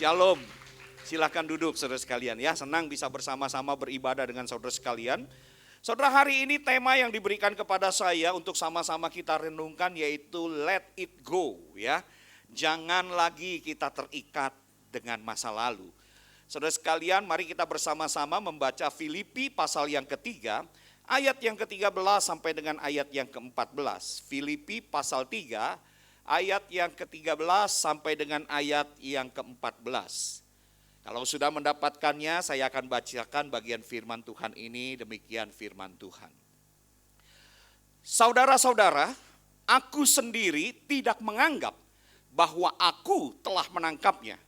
Shalom. Silakan duduk saudara sekalian ya. Senang bisa bersama-sama beribadah dengan saudara sekalian. Saudara, hari ini tema yang diberikan kepada saya untuk sama-sama kita renungkan yaitu let it go ya. Jangan lagi kita terikat dengan masa lalu. Saudara sekalian, mari kita bersama-sama membaca Filipi pasal yang ketiga, ayat yang ke-13 sampai dengan ayat yang ke-14. Filipi pasal 3 ayat yang ke-13 sampai dengan ayat yang ke-14. Kalau sudah mendapatkannya, saya akan bacakan bagian firman Tuhan ini. Demikian firman Tuhan. Saudara-saudara, aku sendiri tidak menganggap bahwa aku telah menangkapnya.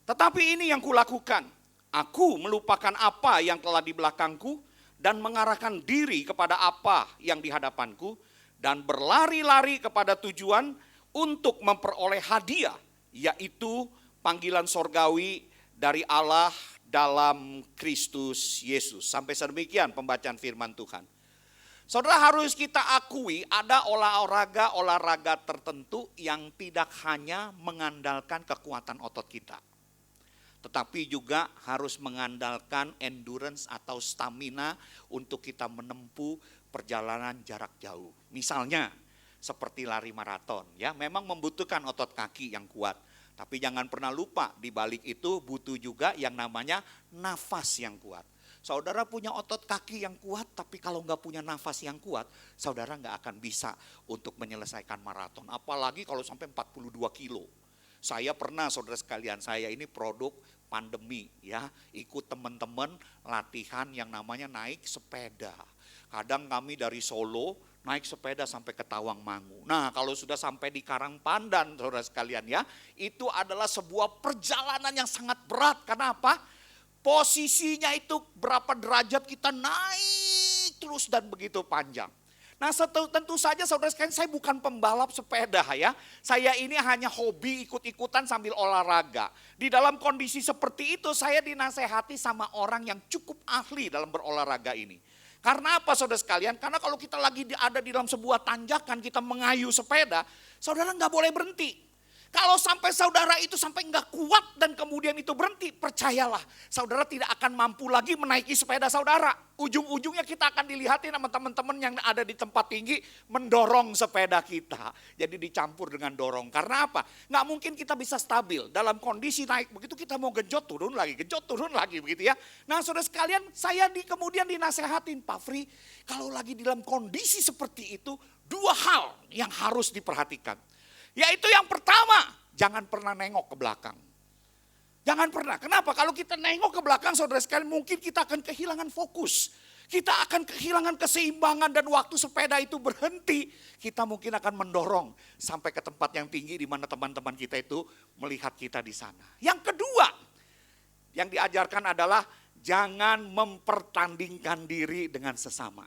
Tetapi ini yang kulakukan, aku melupakan apa yang telah di belakangku dan mengarahkan diri kepada apa yang di hadapanku dan berlari-lari kepada tujuan untuk memperoleh hadiah, yaitu panggilan sorgawi dari Allah dalam Kristus Yesus. Sampai sedemikian pembacaan firman Tuhan. Saudara, harus kita akui ada olahraga tertentu yang tidak hanya mengandalkan kekuatan otot kita, tetapi juga harus mengandalkan endurance atau stamina untuk kita menempuh perjalanan jarak jauh. Misalnya seperti lari maraton ya, memang membutuhkan otot kaki yang kuat. Tapi jangan pernah lupa di balik itu butuh juga yang namanya nafas yang kuat. Saudara punya otot kaki yang kuat, tapi kalau nggak punya nafas yang kuat, saudara nggak akan bisa untuk menyelesaikan maraton. Apalagi kalau sampai 42 kilo. Saya pernah, saudara sekalian, saya ini produk pandemi ya, ikut teman-teman latihan yang namanya naik sepeda. Kadang kami dari Solo naik sepeda sampai ke Tawangmangu. Nah, kalau sudah sampai di Karangpandan, saudara sekalian ya, itu adalah sebuah perjalanan yang sangat berat. Karena apa? Posisinya itu berapa derajat kita naik terus dan begitu panjang. Nah, tentu saja saudara sekalian, saya bukan pembalap sepeda ya. Saya ini hanya hobi ikut-ikutan sambil olahraga. Di dalam kondisi seperti itu saya dinasehati sama orang yang cukup ahli dalam berolahraga ini. Karena apa saudara sekalian? Karena kalau kita lagi ada di dalam sebuah tanjakan, kita mengayuh sepeda, saudara nggak boleh berhenti. Kalau sampai saudara itu sampai nggak kuat dan kemudian itu berhenti, percayalah saudara tidak akan mampu lagi menaiki sepeda saudara. Ujung-ujungnya kita akan dilihatin sama teman-teman yang ada di tempat tinggi mendorong sepeda kita. Jadi dicampur dengan dorong. Karena apa? Nggak mungkin kita bisa stabil dalam kondisi naik begitu, kita mau genjot turun lagi begitu ya. Nah saudara sekalian, saya kemudian dinasehatin, Pak Fri, kalau lagi di dalam kondisi seperti itu, dua hal yang harus diperhatikan. Yaitu yang pertama, jangan pernah nengok ke belakang. Jangan pernah. Kenapa? Kalau kita nengok ke belakang, saudara sekalian, mungkin kita akan kehilangan fokus. Kita akan kehilangan keseimbangan dan waktu sepeda itu berhenti, kita mungkin akan mendorong sampai ke tempat yang tinggi di mana teman-teman kita itu melihat kita di sana. Yang kedua, yang diajarkan adalah jangan mempertandingkan diri dengan sesama.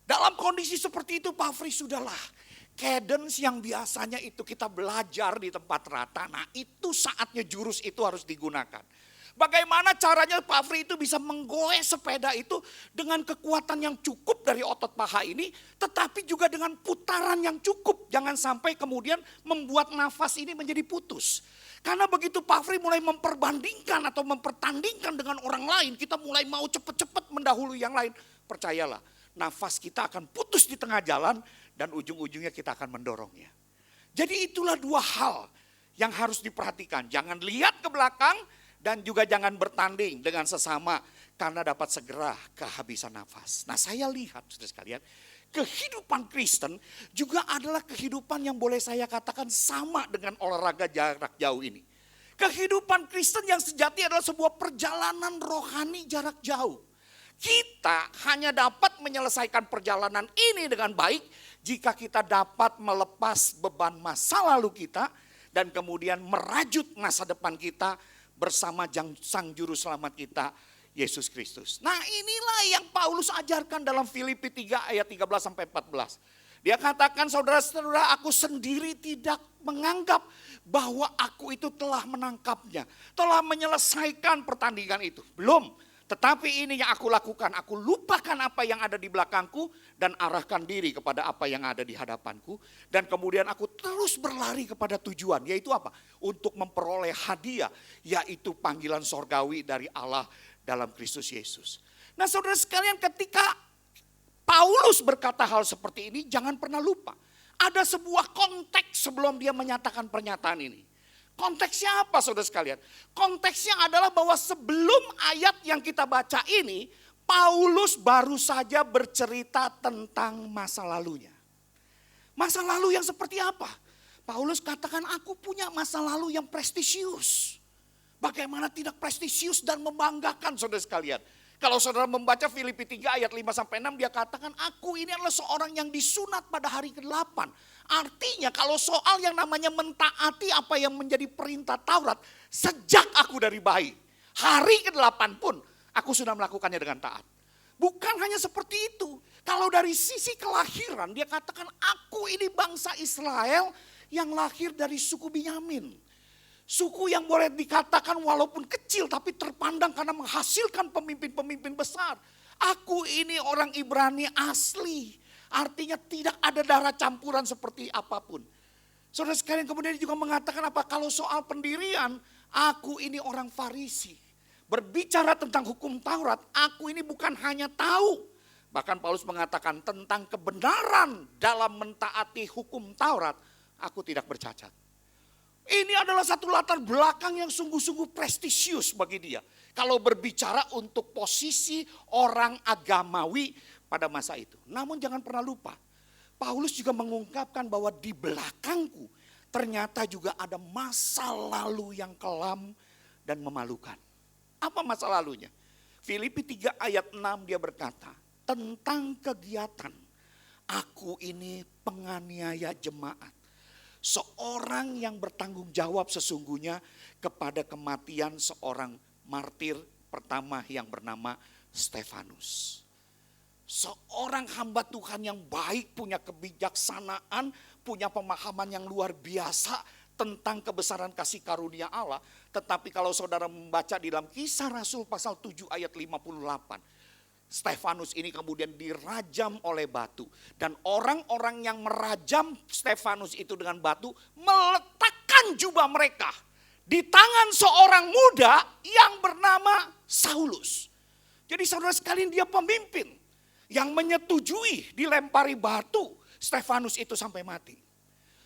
Dalam kondisi seperti itu, Pak Fri, sudahlah. Cadence yang biasanya itu kita belajar di tempat rata, nah itu saatnya jurus itu harus digunakan. Bagaimana caranya Pak Fri itu bisa menggoes sepeda itu dengan kekuatan yang cukup dari otot paha ini, tetapi juga dengan putaran yang cukup. Jangan sampai kemudian membuat nafas ini menjadi putus. Karena begitu Pak Fri mulai memperbandingkan atau mempertandingkan dengan orang lain, kita mulai mau cepat-cepat mendahului yang lain. Percayalah, nafas kita akan putus di tengah jalan dan ujung-ujungnya kita akan mendorongnya. Jadi itulah dua hal yang harus diperhatikan. Jangan lihat ke belakang dan juga jangan bertanding dengan sesama karena dapat segera kehabisan nafas. Nah, saya lihat saudara sekalian, kehidupan Kristen juga adalah kehidupan yang boleh saya katakan sama dengan olahraga jarak jauh ini. Kehidupan Kristen yang sejati adalah sebuah perjalanan rohani jarak jauh. Kita hanya dapat menyelesaikan perjalanan ini dengan baik jika kita dapat melepas beban masa lalu kita dan kemudian merajut masa depan kita bersama Sang Juru Selamat kita, Yesus Kristus. Nah, inilah yang Paulus ajarkan dalam Filipi 3 ayat 13 sampai 14. Dia katakan, saudara-saudara, aku sendiri tidak menganggap bahwa aku itu telah menangkapnya, telah menyelesaikan pertandingan itu. Belum. Tetapi ini yang aku lakukan, aku lupakan apa yang ada di belakangku dan arahkan diri kepada apa yang ada di hadapanku. Dan kemudian aku terus berlari kepada tujuan, yaitu apa? Untuk memperoleh hadiah, yaitu panggilan sorgawi dari Allah dalam Kristus Yesus. Nah saudara sekalian, ketika Paulus berkata hal seperti ini, jangan pernah lupa. Ada sebuah konteks sebelum dia menyatakan pernyataan ini. Konteksnya apa saudara sekalian? Konteksnya adalah bahwa sebelum ayat yang kita baca ini, Paulus baru saja bercerita tentang masa lalunya. Masa lalu yang seperti apa? Paulus katakan, aku punya masa lalu yang prestisius. Bagaimana tidak prestisius dan membanggakan saudara sekalian. Kalau saudara membaca Filipi 3 ayat 5-6, dia katakan, aku ini adalah seorang yang disunat pada hari ke-8. Artinya kalau soal yang namanya mentaati apa yang menjadi perintah Taurat, sejak aku dari bayi, hari ke-8 pun aku sudah melakukannya dengan taat. Bukan hanya seperti itu. Kalau dari sisi kelahiran, dia katakan, aku ini bangsa Israel yang lahir dari suku Binyamin. Suku yang boleh dikatakan walaupun kecil tapi terpandang karena menghasilkan pemimpin-pemimpin besar. Aku ini orang Ibrani asli. Artinya tidak ada darah campuran seperti apapun. Saudara sekalian, kemudian dia juga mengatakan apa? Kalau soal pendirian, aku ini orang Farisi. Berbicara tentang hukum Taurat, aku ini bukan hanya tahu. Bahkan Paulus mengatakan tentang kebenaran dalam mentaati hukum Taurat, aku tidak bercacat. Ini adalah satu latar belakang yang sungguh-sungguh prestisius bagi dia. Kalau berbicara untuk posisi orang agamawi pada masa itu. Namun jangan pernah lupa, Paulus juga mengungkapkan bahwa di belakangku ternyata juga ada masa lalu yang kelam dan memalukan. Apa masa lalunya? Filipi 3 ayat 6 dia berkata, tentang kegiatan, aku ini penganiaya jemaat. Seorang yang bertanggung jawab sesungguhnya kepada kematian seorang martir pertama yang bernama Stefanus. Seorang hamba Tuhan yang baik, punya kebijaksanaan, punya pemahaman yang luar biasa tentang kebesaran kasih karunia Allah. Tetapi kalau saudara membaca di dalam Kisah Rasul pasal 7 ayat 58. Stefanus ini kemudian dirajam oleh batu. Dan orang-orang yang merajam Stefanus itu dengan batu meletakkan jubah mereka di tangan seorang muda yang bernama Saulus. Jadi saudara sekalian, dia pemimpin yang menyetujui dilempari batu Stefanus itu sampai mati.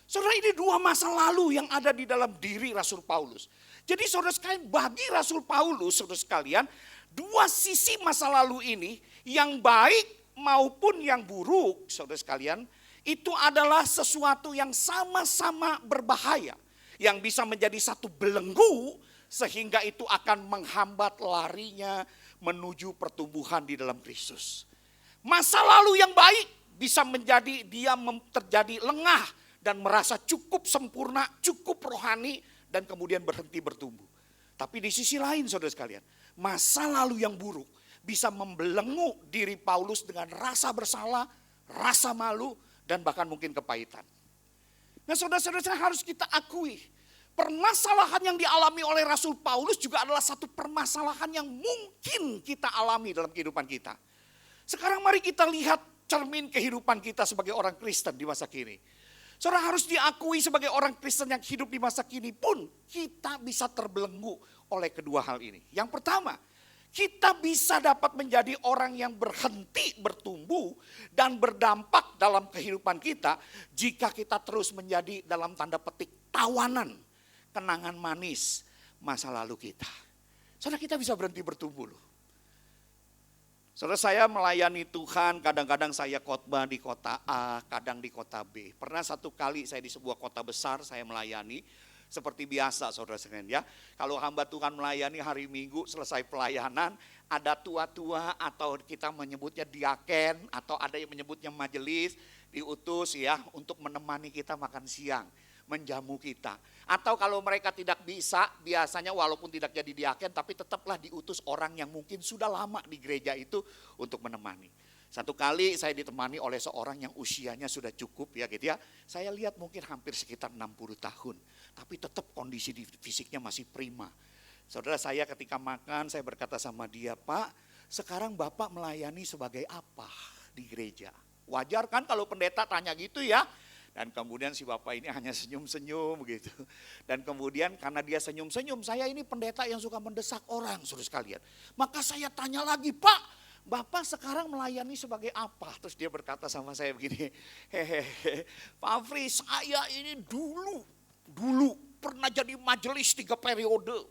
Saudara, ini dua masa lalu yang ada di dalam diri Rasul Paulus. Jadi saudara sekalian, bagi Rasul Paulus, saudara sekalian, dua sisi masa lalu ini, yang baik maupun yang buruk, saudara sekalian, itu adalah sesuatu yang sama-sama berbahaya. Yang bisa menjadi satu belenggu, sehingga itu akan menghambat larinya menuju pertumbuhan di dalam Kristus. Masa lalu yang baik bisa menjadi dia terjadi lengah dan merasa cukup sempurna, cukup rohani, dan kemudian berhenti bertumbuh. Tapi di sisi lain saudara sekalian, masa lalu yang buruk bisa membelenggu diri Paulus dengan rasa bersalah, rasa malu, dan bahkan mungkin kepahitan. Nah saudara-saudara, harus kita akui, permasalahan yang dialami oleh Rasul Paulus juga adalah satu permasalahan yang mungkin kita alami dalam kehidupan kita. Sekarang mari kita lihat cermin kehidupan kita sebagai orang Kristen di masa kini. Saudara, harus diakui sebagai orang Kristen yang hidup di masa kini pun kita bisa terbelenggu oleh kedua hal ini. Yang pertama, kita bisa dapat menjadi orang yang berhenti bertumbuh dan berdampak dalam kehidupan kita jika kita terus menjadi dalam tanda petik tawanan kenangan manis masa lalu kita. Saudara, kita bisa berhenti bertumbuh loh. Saudara, saya melayani Tuhan, kadang-kadang saya khotbah di kota A, kadang di kota B. Pernah satu kali saya di sebuah kota besar, saya melayani. Seperti biasa saudara sekalian ya, kalau hamba Tuhan melayani hari Minggu selesai pelayanan, ada tua-tua atau kita menyebutnya diaken atau ada yang menyebutnya majelis, diutus ya untuk menemani kita makan siang, menjamu kita. Atau kalau mereka tidak bisa, biasanya walaupun tidak jadi diaken tapi tetaplah diutus orang yang mungkin sudah lama di gereja itu untuk menemani. Satu kali saya ditemani oleh seorang yang usianya sudah cukup ya gitu ya. Saya lihat mungkin hampir sekitar 60 tahun. Tapi tetap kondisi fisiknya masih prima. Saudara, saya ketika makan, saya berkata sama dia, Pak, sekarang Bapak melayani sebagai apa di gereja? Wajar kan kalau pendeta tanya gitu ya. Dan kemudian si Bapak ini hanya senyum-senyum gitu. Dan kemudian karena dia senyum-senyum, saya ini pendeta yang suka mendesak orang, saudara sekalian. Maka saya tanya lagi, Pak, Bapak sekarang melayani sebagai apa? Terus dia berkata sama saya begini, hehehe, Pak Fri, saya ini dulu pernah jadi majelis 3 periode.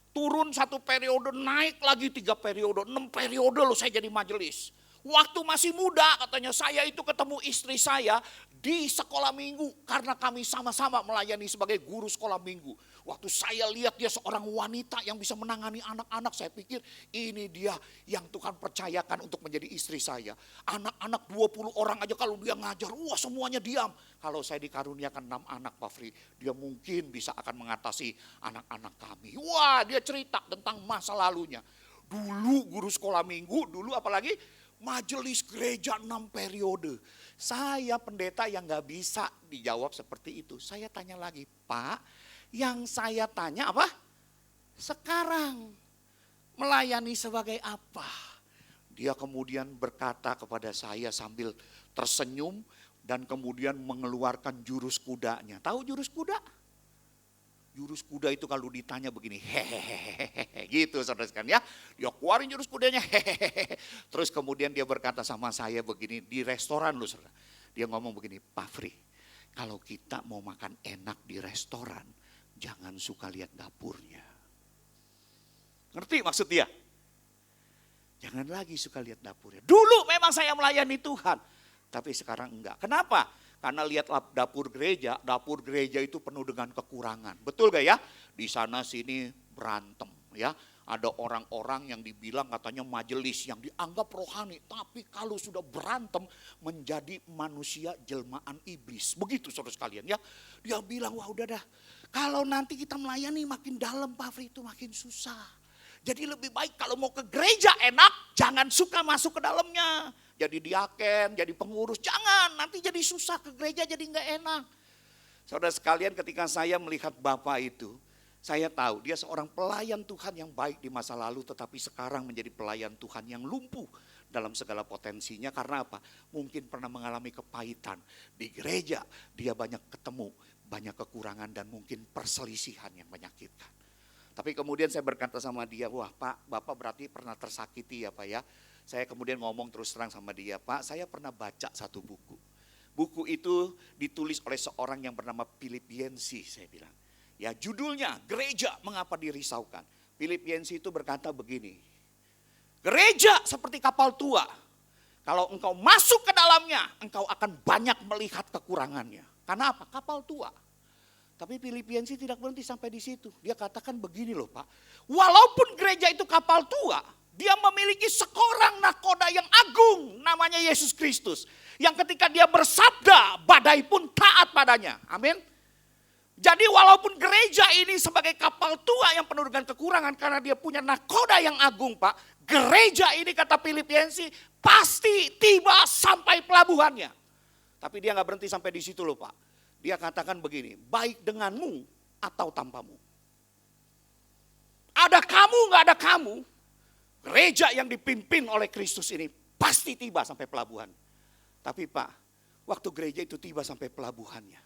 Turun 1 periode, naik lagi 3 periode, 6 periode loh saya jadi majelis. Waktu masih muda katanya saya itu ketemu istri saya di sekolah minggu. Karena kami sama-sama melayani sebagai guru sekolah minggu. Waktu saya lihat dia seorang wanita yang bisa menangani anak-anak, saya pikir ini dia yang Tuhan percayakan untuk menjadi istri saya. Anak-anak 20 orang aja kalau dia ngajar, wah semuanya diam. Kalau saya dikaruniakan 6 anak Pak Fri, dia mungkin bisa akan mengatasi anak-anak kami. Wah, dia cerita tentang masa lalunya. Dulu guru sekolah minggu, dulu apalagi majelis gereja 6 periode. Saya pendeta yang gak bisa dijawab seperti itu. Saya tanya lagi, Pak, yang saya tanya apa? Sekarang melayani sebagai apa? Dia kemudian berkata kepada saya sambil tersenyum dan kemudian mengeluarkan jurus kudanya. Tahu jurus kuda? Jurus kuda itu kalau ditanya begini, hehehe, gitu saudara sekalian ya. Dia keluarin jurus kudanya, hehehe. Terus kemudian dia berkata sama saya begini, di restoran loh saudara. Dia ngomong begini, Pak Fri, kalau kita mau makan enak di restoran, jangan suka lihat dapurnya. Ngerti maksud dia? Jangan lagi suka lihat dapurnya. Dulu memang saya melayani Tuhan, tapi sekarang enggak. Kenapa? Karena lihat dapur gereja itu penuh dengan kekurangan. Betul gak ya? Di sana sini berantem ya. Ada orang-orang yang dibilang katanya majelis yang dianggap rohani. Tapi kalau sudah berantem menjadi manusia jelmaan iblis. Begitu saudara sekalian ya. Dia bilang wah udah dah. Kalau nanti kita melayani makin dalam Pak Fri itu makin susah. Jadi lebih baik kalau mau ke gereja enak jangan suka masuk ke dalamnya. Jadi diaken, jadi pengurus, jangan nanti jadi susah ke gereja jadi gak enak. Saudara sekalian ketika saya melihat Bapak itu, saya tahu dia seorang pelayan Tuhan yang baik di masa lalu tetapi sekarang menjadi pelayan Tuhan yang lumpuh dalam segala potensinya. Karena apa? Mungkin pernah mengalami kepahitan. Di gereja dia banyak ketemu, banyak kekurangan dan mungkin perselisihan yang menyakitkan. Tapi kemudian saya berkata sama dia, wah Pak, Bapak berarti pernah tersakiti ya Pak ya. Saya kemudian ngomong terus terang sama dia, Pak saya pernah baca satu buku. Buku itu ditulis oleh seorang yang bernama Philip Yancey saya bilang. Ya judulnya, Gereja Mengapa Dirisaukan. Philip Yancey itu berkata begini, gereja seperti kapal tua. Kalau engkau masuk ke dalamnya, engkau akan banyak melihat kekurangannya. Karena apa? Kapal tua. Tapi Philip Yancey tidak berhenti sampai di situ. Dia katakan begini loh Pak, walaupun gereja itu kapal tua, dia memiliki seorang nakoda yang agung namanya Yesus Kristus. Yang ketika dia bersabda, badai pun taat padanya. Amin. Jadi walaupun gereja ini sebagai kapal tua yang penuh dengan kekurangan karena dia punya nakoda yang agung Pak. Gereja ini kata Philip Yancey pasti tiba sampai pelabuhannya. Tapi dia gak berhenti sampai di situ loh Pak. Dia katakan begini, baik denganmu atau tanpamu. Ada kamu gak ada kamu. Gereja yang dipimpin oleh Kristus ini pasti tiba sampai pelabuhan. Tapi Pak, waktu gereja itu tiba sampai pelabuhannya,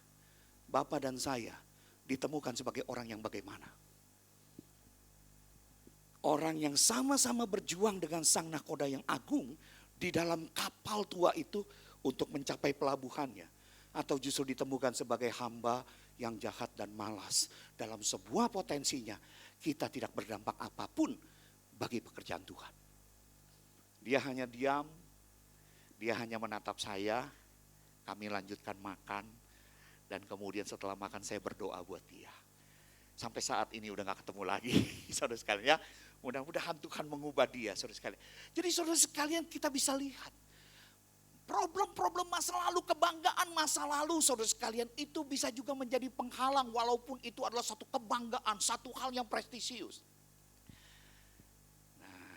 Bapak dan saya ditemukan sebagai orang yang bagaimana? Orang yang sama-sama berjuang dengan sang nakoda yang agung di dalam kapal tua itu untuk mencapai pelabuhannya. Atau justru ditemukan sebagai hamba yang jahat dan malas. Dalam sebuah potensinya kita tidak berdampak apapun bagi pekerjaan Tuhan. Dia hanya diam, dia hanya menatap saya, kami lanjutkan makan, dan kemudian setelah makan saya berdoa buat dia. Sampai saat ini udah gak ketemu lagi, saudara sekalian ya. Mudah-mudahan Tuhan mengubah dia, saudara sekalian. Jadi saudara sekalian kita bisa lihat, problem-problem masa lalu, kebanggaan masa lalu saudara sekalian itu bisa juga menjadi penghalang walaupun itu adalah satu kebanggaan, satu hal yang prestisius.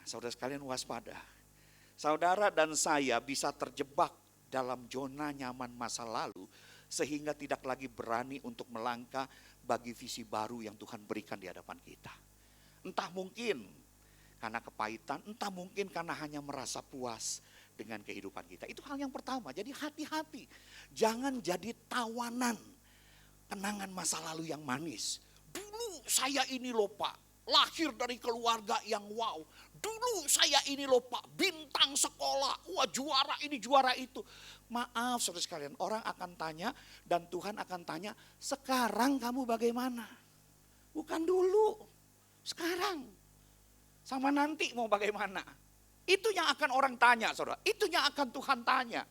Saudara sekalian waspada. Saudara dan saya bisa terjebak dalam zona nyaman masa lalu sehingga tidak lagi berani untuk melangkah bagi visi baru yang Tuhan berikan di hadapan kita. Entah mungkin karena kepahitan, entah mungkin karena hanya merasa puas dengan kehidupan kita. Itu hal yang pertama. Jadi hati-hati. Jangan jadi tawanan kenangan masa lalu yang manis. Dulu saya ini loh Pak, lahir dari keluarga yang wow. Dulu saya ini loh Pak, bintang sekolah, wah juara ini juara itu. Maaf saudara sekalian, orang akan tanya dan Tuhan akan tanya, sekarang kamu bagaimana? Bukan dulu, sekarang. Sama nanti mau bagaimana? Itu yang akan orang tanya saudara, itu yang akan Tuhan tanya.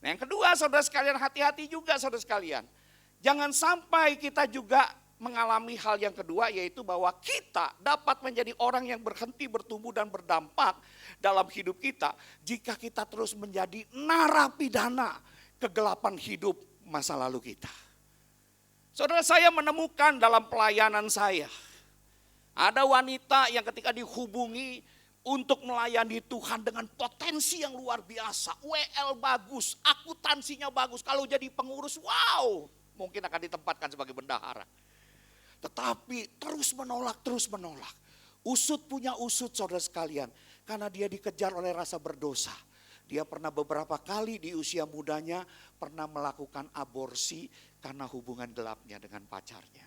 Nah yang kedua saudara sekalian, hati-hati juga saudara sekalian. Jangan sampai kita juga mengalami hal yang kedua, yaitu bahwa kita dapat menjadi orang yang berhenti bertumbuh dan berdampak dalam hidup kita jika kita terus menjadi narapidana kegelapan hidup masa lalu kita. Saudara, saya menemukan dalam pelayanan saya, ada wanita yang ketika dihubungi untuk melayani Tuhan dengan potensi yang luar biasa, WL bagus, akuntansinya bagus, kalau jadi pengurus wow, mungkin akan ditempatkan sebagai bendahara. Tetapi terus menolak. Usut punya usut saudara sekalian. Karena dia dikejar oleh rasa berdosa. Dia pernah beberapa kali di usia mudanya pernah melakukan aborsi karena hubungan gelapnya dengan pacarnya.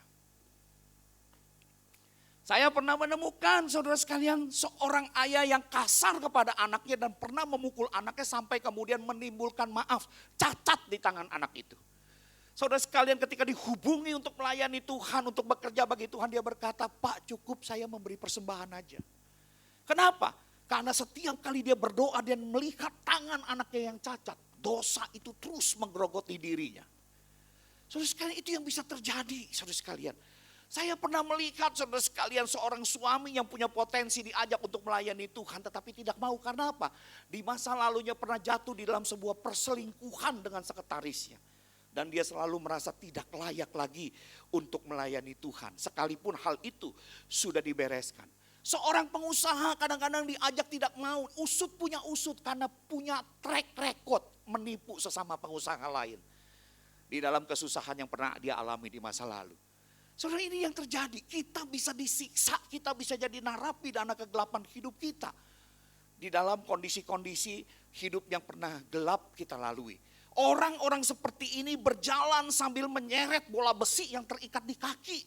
Saya pernah menemukan saudara sekalian seorang ayah yang kasar kepada anaknya dan pernah memukul anaknya sampai kemudian menimbulkan cacat di tangan anak itu. Saudara sekalian ketika dihubungi untuk melayani Tuhan, untuk bekerja bagi Tuhan, dia berkata, Pak cukup saya memberi persembahan aja. Kenapa? Karena setiap kali dia berdoa dan melihat tangan anaknya yang cacat, dosa itu terus menggerogoti dirinya. Saudara sekalian itu yang bisa terjadi saudara sekalian. Saya pernah melihat saudara sekalian seorang suami yang punya potensi diajak untuk melayani Tuhan tetapi tidak mau. Karena apa? Di masa lalunya pernah jatuh di dalam sebuah perselingkuhan dengan sekretarisnya. Dan dia selalu merasa tidak layak lagi untuk melayani Tuhan. Sekalipun hal itu sudah dibereskan. Seorang pengusaha kadang-kadang diajak tidak mau. Usut punya usut karena punya track record menipu sesama pengusaha lain. Di dalam kesusahan yang pernah dia alami di masa lalu. Saudara, ini yang terjadi. Kita bisa disiksa, kita bisa jadi narapidana kegelapan hidup kita. Di dalam kondisi-kondisi hidup yang pernah gelap kita lalui. Orang-orang seperti ini berjalan sambil menyeret bola besi yang terikat di kaki.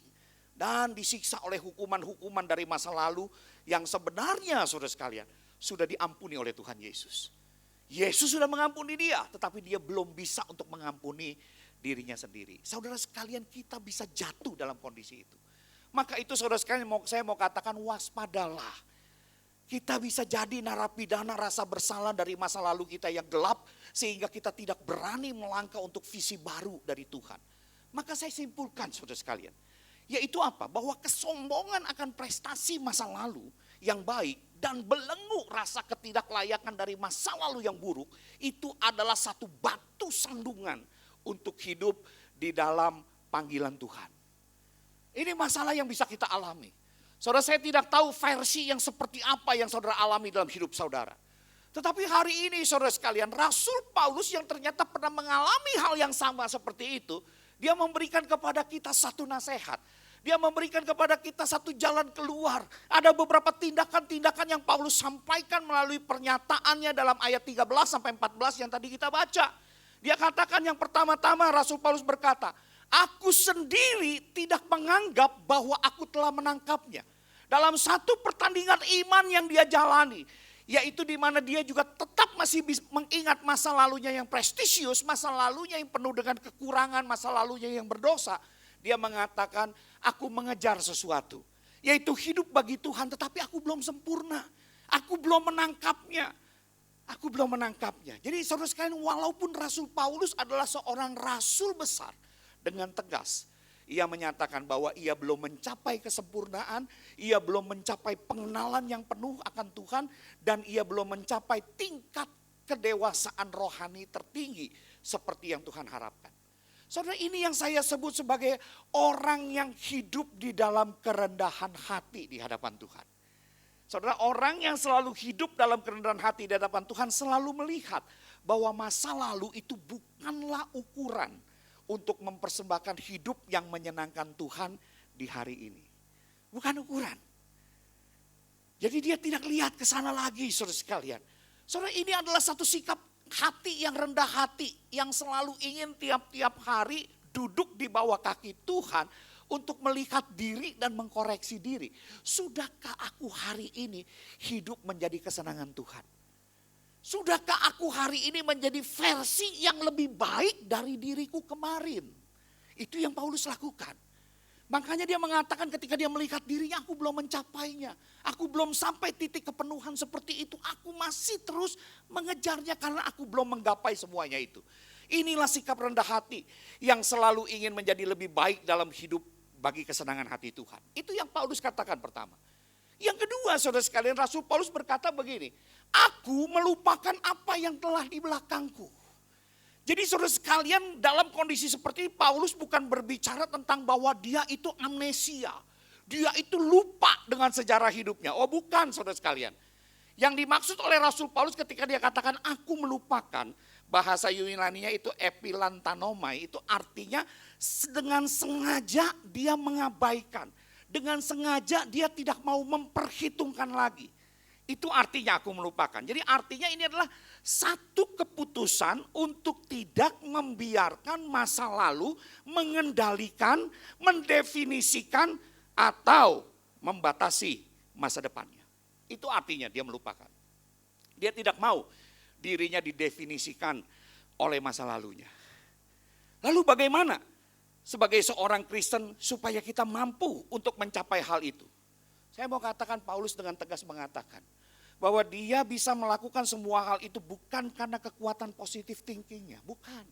Dan disiksa oleh hukuman-hukuman dari masa lalu yang sebenarnya saudara sekalian sudah diampuni oleh Tuhan Yesus. Yesus sudah mengampuni dia, tetapi dia belum bisa untuk mengampuni dirinya sendiri. Saudara sekalian, kita bisa jatuh dalam kondisi itu. Maka itu saudara sekalian saya mau katakan waspadalah. Kita bisa jadi narapidana rasa bersalah dari masa lalu kita yang gelap sehingga kita tidak berani melangkah untuk visi baru dari Tuhan. Maka saya simpulkan saudara sekalian, yaitu apa? Bahwa kesombongan akan prestasi masa lalu yang baik dan belenggu rasa ketidaklayakan dari masa lalu yang buruk itu adalah satu batu sandungan untuk hidup di dalam panggilan Tuhan. Ini masalah yang bisa kita alami. Saudara, saya tidak tahu versi yang seperti apa yang saudara alami dalam hidup saudara. Tetapi hari ini saudara sekalian, Rasul Paulus yang ternyata pernah mengalami hal yang sama seperti itu, dia memberikan kepada kita satu nasihat. Dia memberikan kepada kita satu jalan keluar. Ada beberapa tindakan-tindakan yang Paulus sampaikan melalui pernyataannya dalam ayat 13 sampai 14 yang tadi kita baca. Dia katakan yang pertama-tama Rasul Paulus berkata, aku sendiri tidak menganggap bahwa aku telah menangkapnya. Dalam satu pertandingan iman yang dia jalani, yaitu di mana dia juga tetap masih mengingat masa lalunya yang prestisius, masa lalunya yang penuh dengan kekurangan, masa lalunya yang berdosa. Dia mengatakan, aku mengejar sesuatu, yaitu hidup bagi Tuhan, tetapi aku belum sempurna. Aku belum menangkapnya. Aku belum menangkapnya. Jadi saudara sekalian, walaupun Rasul Paulus adalah seorang rasul besar, dengan tegas ia menyatakan bahwa ia belum mencapai kesempurnaan, ia belum mencapai pengenalan yang penuh akan Tuhan, dan ia belum mencapai tingkat kedewasaan rohani tertinggi seperti yang Tuhan harapkan. Saudara, ini yang saya sebut sebagai orang yang hidup di dalam kerendahan hati di hadapan Tuhan. Saudara, orang yang selalu hidup dalam kerendahan hati di hadapan Tuhan selalu melihat bahwa masa lalu itu bukanlah ukuran untuk mempersembahkan hidup yang menyenangkan Tuhan di hari ini. Bukan ukuran. Jadi dia tidak lihat ke sana lagi, saudara sekalian. Saudara, ini adalah satu sikap hati yang rendah hati, yang selalu ingin tiap-tiap hari duduk di bawah kaki Tuhan untuk melihat diri dan mengkoreksi diri. Sudahkah aku hari ini hidup menjadi kesenangan Tuhan? Sudahkah aku hari ini menjadi versi yang lebih baik dari diriku kemarin? Itu yang Paulus lakukan. Makanya dia mengatakan ketika dia melihat dirinya, aku belum mencapainya. Aku belum sampai titik kepenuhan seperti itu. Aku masih terus mengejarnya karena aku belum menggapai semuanya itu. Inilah sikap rendah hati yang selalu ingin menjadi lebih baik dalam hidup bagi kesenangan hati Tuhan. Itu yang Paulus katakan pertama. Yang kedua, saudara sekalian, Rasul Paulus berkata begini, aku melupakan apa yang telah di belakangku. Jadi saudara sekalian, dalam kondisi seperti ini Paulus bukan berbicara tentang bahwa dia itu amnesia. Dia itu lupa dengan sejarah hidupnya. Oh bukan, saudara sekalian. Yang dimaksud oleh Rasul Paulus ketika dia katakan aku melupakan, bahasa Yunaninya itu epilantanomai, itu artinya dengan sengaja dia mengabaikan. Dengan sengaja dia tidak mau memperhitungkan lagi. Itu artinya aku melupakan. Jadi artinya ini adalah satu keputusan untuk tidak membiarkan masa lalu mengendalikan, mendefinisikan atau membatasi masa depannya. Itu artinya dia melupakan. Dia tidak mau dirinya didefinisikan oleh masa lalunya. Lalu bagaimana sebagai seorang Kristen supaya kita mampu untuk mencapai hal itu? Saya mau katakan Paulus dengan tegas mengatakan bahwa dia bisa melakukan semua hal itu bukan karena kekuatan positif thinkingnya, bukan.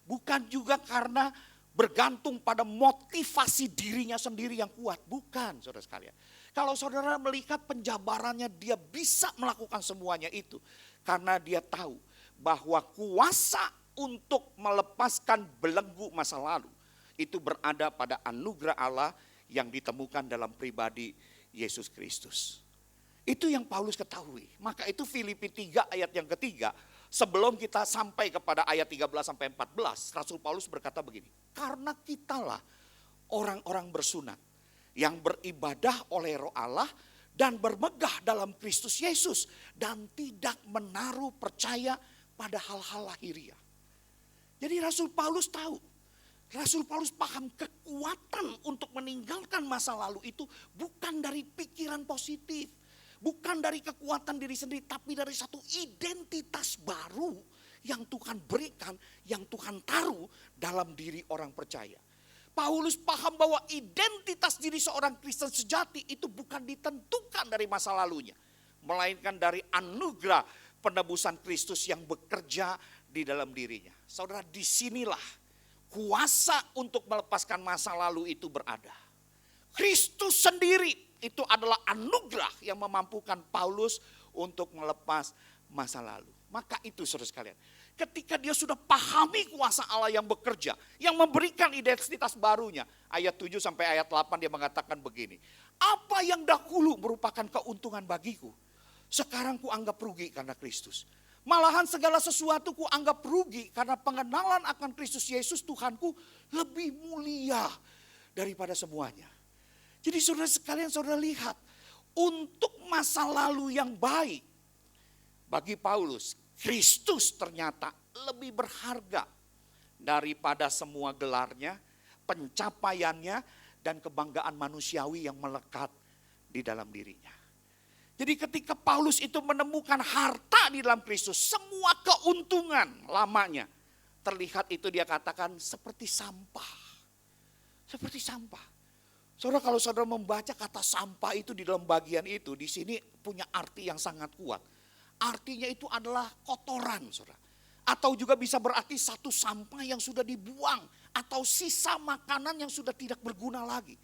Bukan juga karena bergantung pada motivasi dirinya sendiri yang kuat, bukan saudara sekalian. Kalau saudara melihat penjabarannya dia bisa melakukan semuanya itu karena dia tahu bahwa kuasa untuk melepaskan belenggu masa lalu itu berada pada anugerah Allah yang ditemukan dalam pribadi Yesus Kristus. Itu yang Paulus ketahui. Maka itu Filipi 3 ayat yang ketiga, sebelum kita sampai kepada ayat 13 sampai 14, Rasul Paulus berkata begini, karena kitalah orang-orang bersunat yang beribadah oleh Roh Allah dan bermegah dalam Kristus Yesus dan tidak menaruh percaya pada hal-hal lahiriah. Jadi Rasul Paulus tahu, Rasul Paulus paham kekuatan untuk meninggalkan masa lalu itu bukan dari pikiran positif, bukan dari kekuatan diri sendiri, tapi dari satu identitas baru yang Tuhan berikan, yang Tuhan taruh dalam diri orang percaya. Paulus paham bahwa identitas diri seorang Kristen sejati itu bukan ditentukan dari masa lalunya, melainkan dari anugerah penebusan Kristus yang bekerja di dalam dirinya. Saudara, disinilah kuasa untuk melepaskan masa lalu itu berada. Kristus sendiri itu adalah anugerah yang memampukan Paulus untuk melepas masa lalu. Maka itu saudara sekalian, ketika dia sudah pahami kuasa Allah yang bekerja, yang memberikan identitas barunya. Ayat 7 sampai ayat 8 dia mengatakan begini. Apa yang dahulu merupakan keuntungan bagiku, sekarang ku anggap rugi karena Kristus. Malahan segala sesuatu ku anggap rugi karena pengenalan akan Kristus Yesus Tuhanku lebih mulia daripada semuanya. Jadi saudara sekalian, saudara lihat, untuk masa lalu yang baik bagi Paulus, Kristus ternyata lebih berharga daripada semua gelarnya, pencapaiannya, dan kebanggaan manusiawi yang melekat di dalam dirinya. Jadi ketika Paulus itu menemukan harta di dalam Kristus, semua keuntungan lamanya terlihat itu dia katakan seperti sampah. Seperti sampah. Saudara, kalau saudara membaca kata sampah itu di dalam bagian itu, di sini punya arti yang sangat kuat. Artinya itu adalah kotoran, saudara. Atau juga bisa berarti satu sampah yang sudah dibuang, atau sisa makanan yang sudah tidak berguna lagi.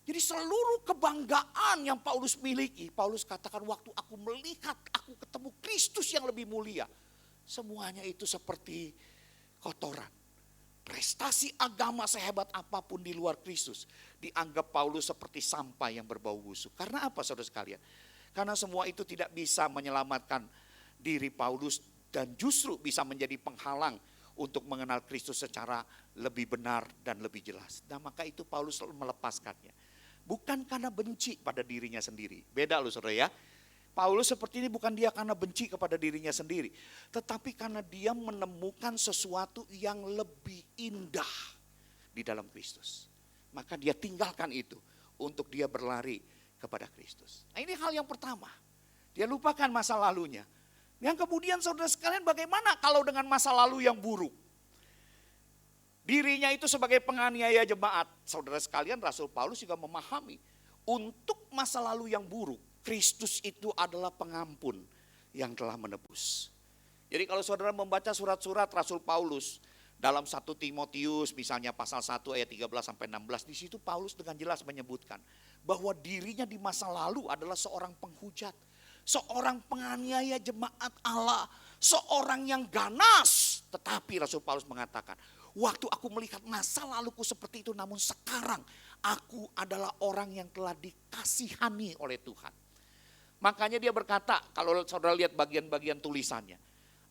Jadi seluruh kebanggaan yang Paulus miliki, Paulus katakan waktu aku melihat, aku ketemu Kristus yang lebih mulia. Semuanya itu seperti kotoran. Prestasi agama sehebat apapun di luar Kristus dianggap Paulus seperti sampah yang berbau busuk. Karena apa saudara sekalian? Karena semua itu tidak bisa menyelamatkan diri Paulus dan justru bisa menjadi penghalang untuk mengenal Kristus secara lebih benar dan lebih jelas. Nah maka itu Paulus melepaskannya. bukan karena benci pada dirinya sendiri. Beda loh saudara ya. Paulus seperti ini bukan dia karena benci kepada dirinya sendiri, tetapi karena dia menemukan sesuatu yang lebih indah di dalam Kristus. Maka dia tinggalkan itu untuk dia berlari kepada Kristus. Nah, ini hal yang pertama. Dia lupakan masa lalunya. Yang kemudian saudara sekalian, bagaimana kalau dengan masa lalu yang buruk? Dirinya itu sebagai penganiaya jemaat. Saudara sekalian, Rasul Paulus juga memahami untuk masa lalu yang buruk, Kristus itu adalah pengampun yang telah menebus. Jadi kalau saudara membaca surat-surat Rasul Paulus dalam 1 Timotius misalnya pasal 1 ayat 13 sampai 16, di situ Paulus dengan jelas menyebutkan bahwa dirinya di masa lalu adalah seorang penghujat, seorang penganiaya jemaat Allah, seorang yang ganas. Tetapi Rasul Paulus mengatakan, waktu aku melihat masa laluku seperti itu, namun sekarang aku adalah orang yang telah dikasihani oleh Tuhan. Makanya dia berkata, kalau saudara lihat bagian-bagian tulisannya,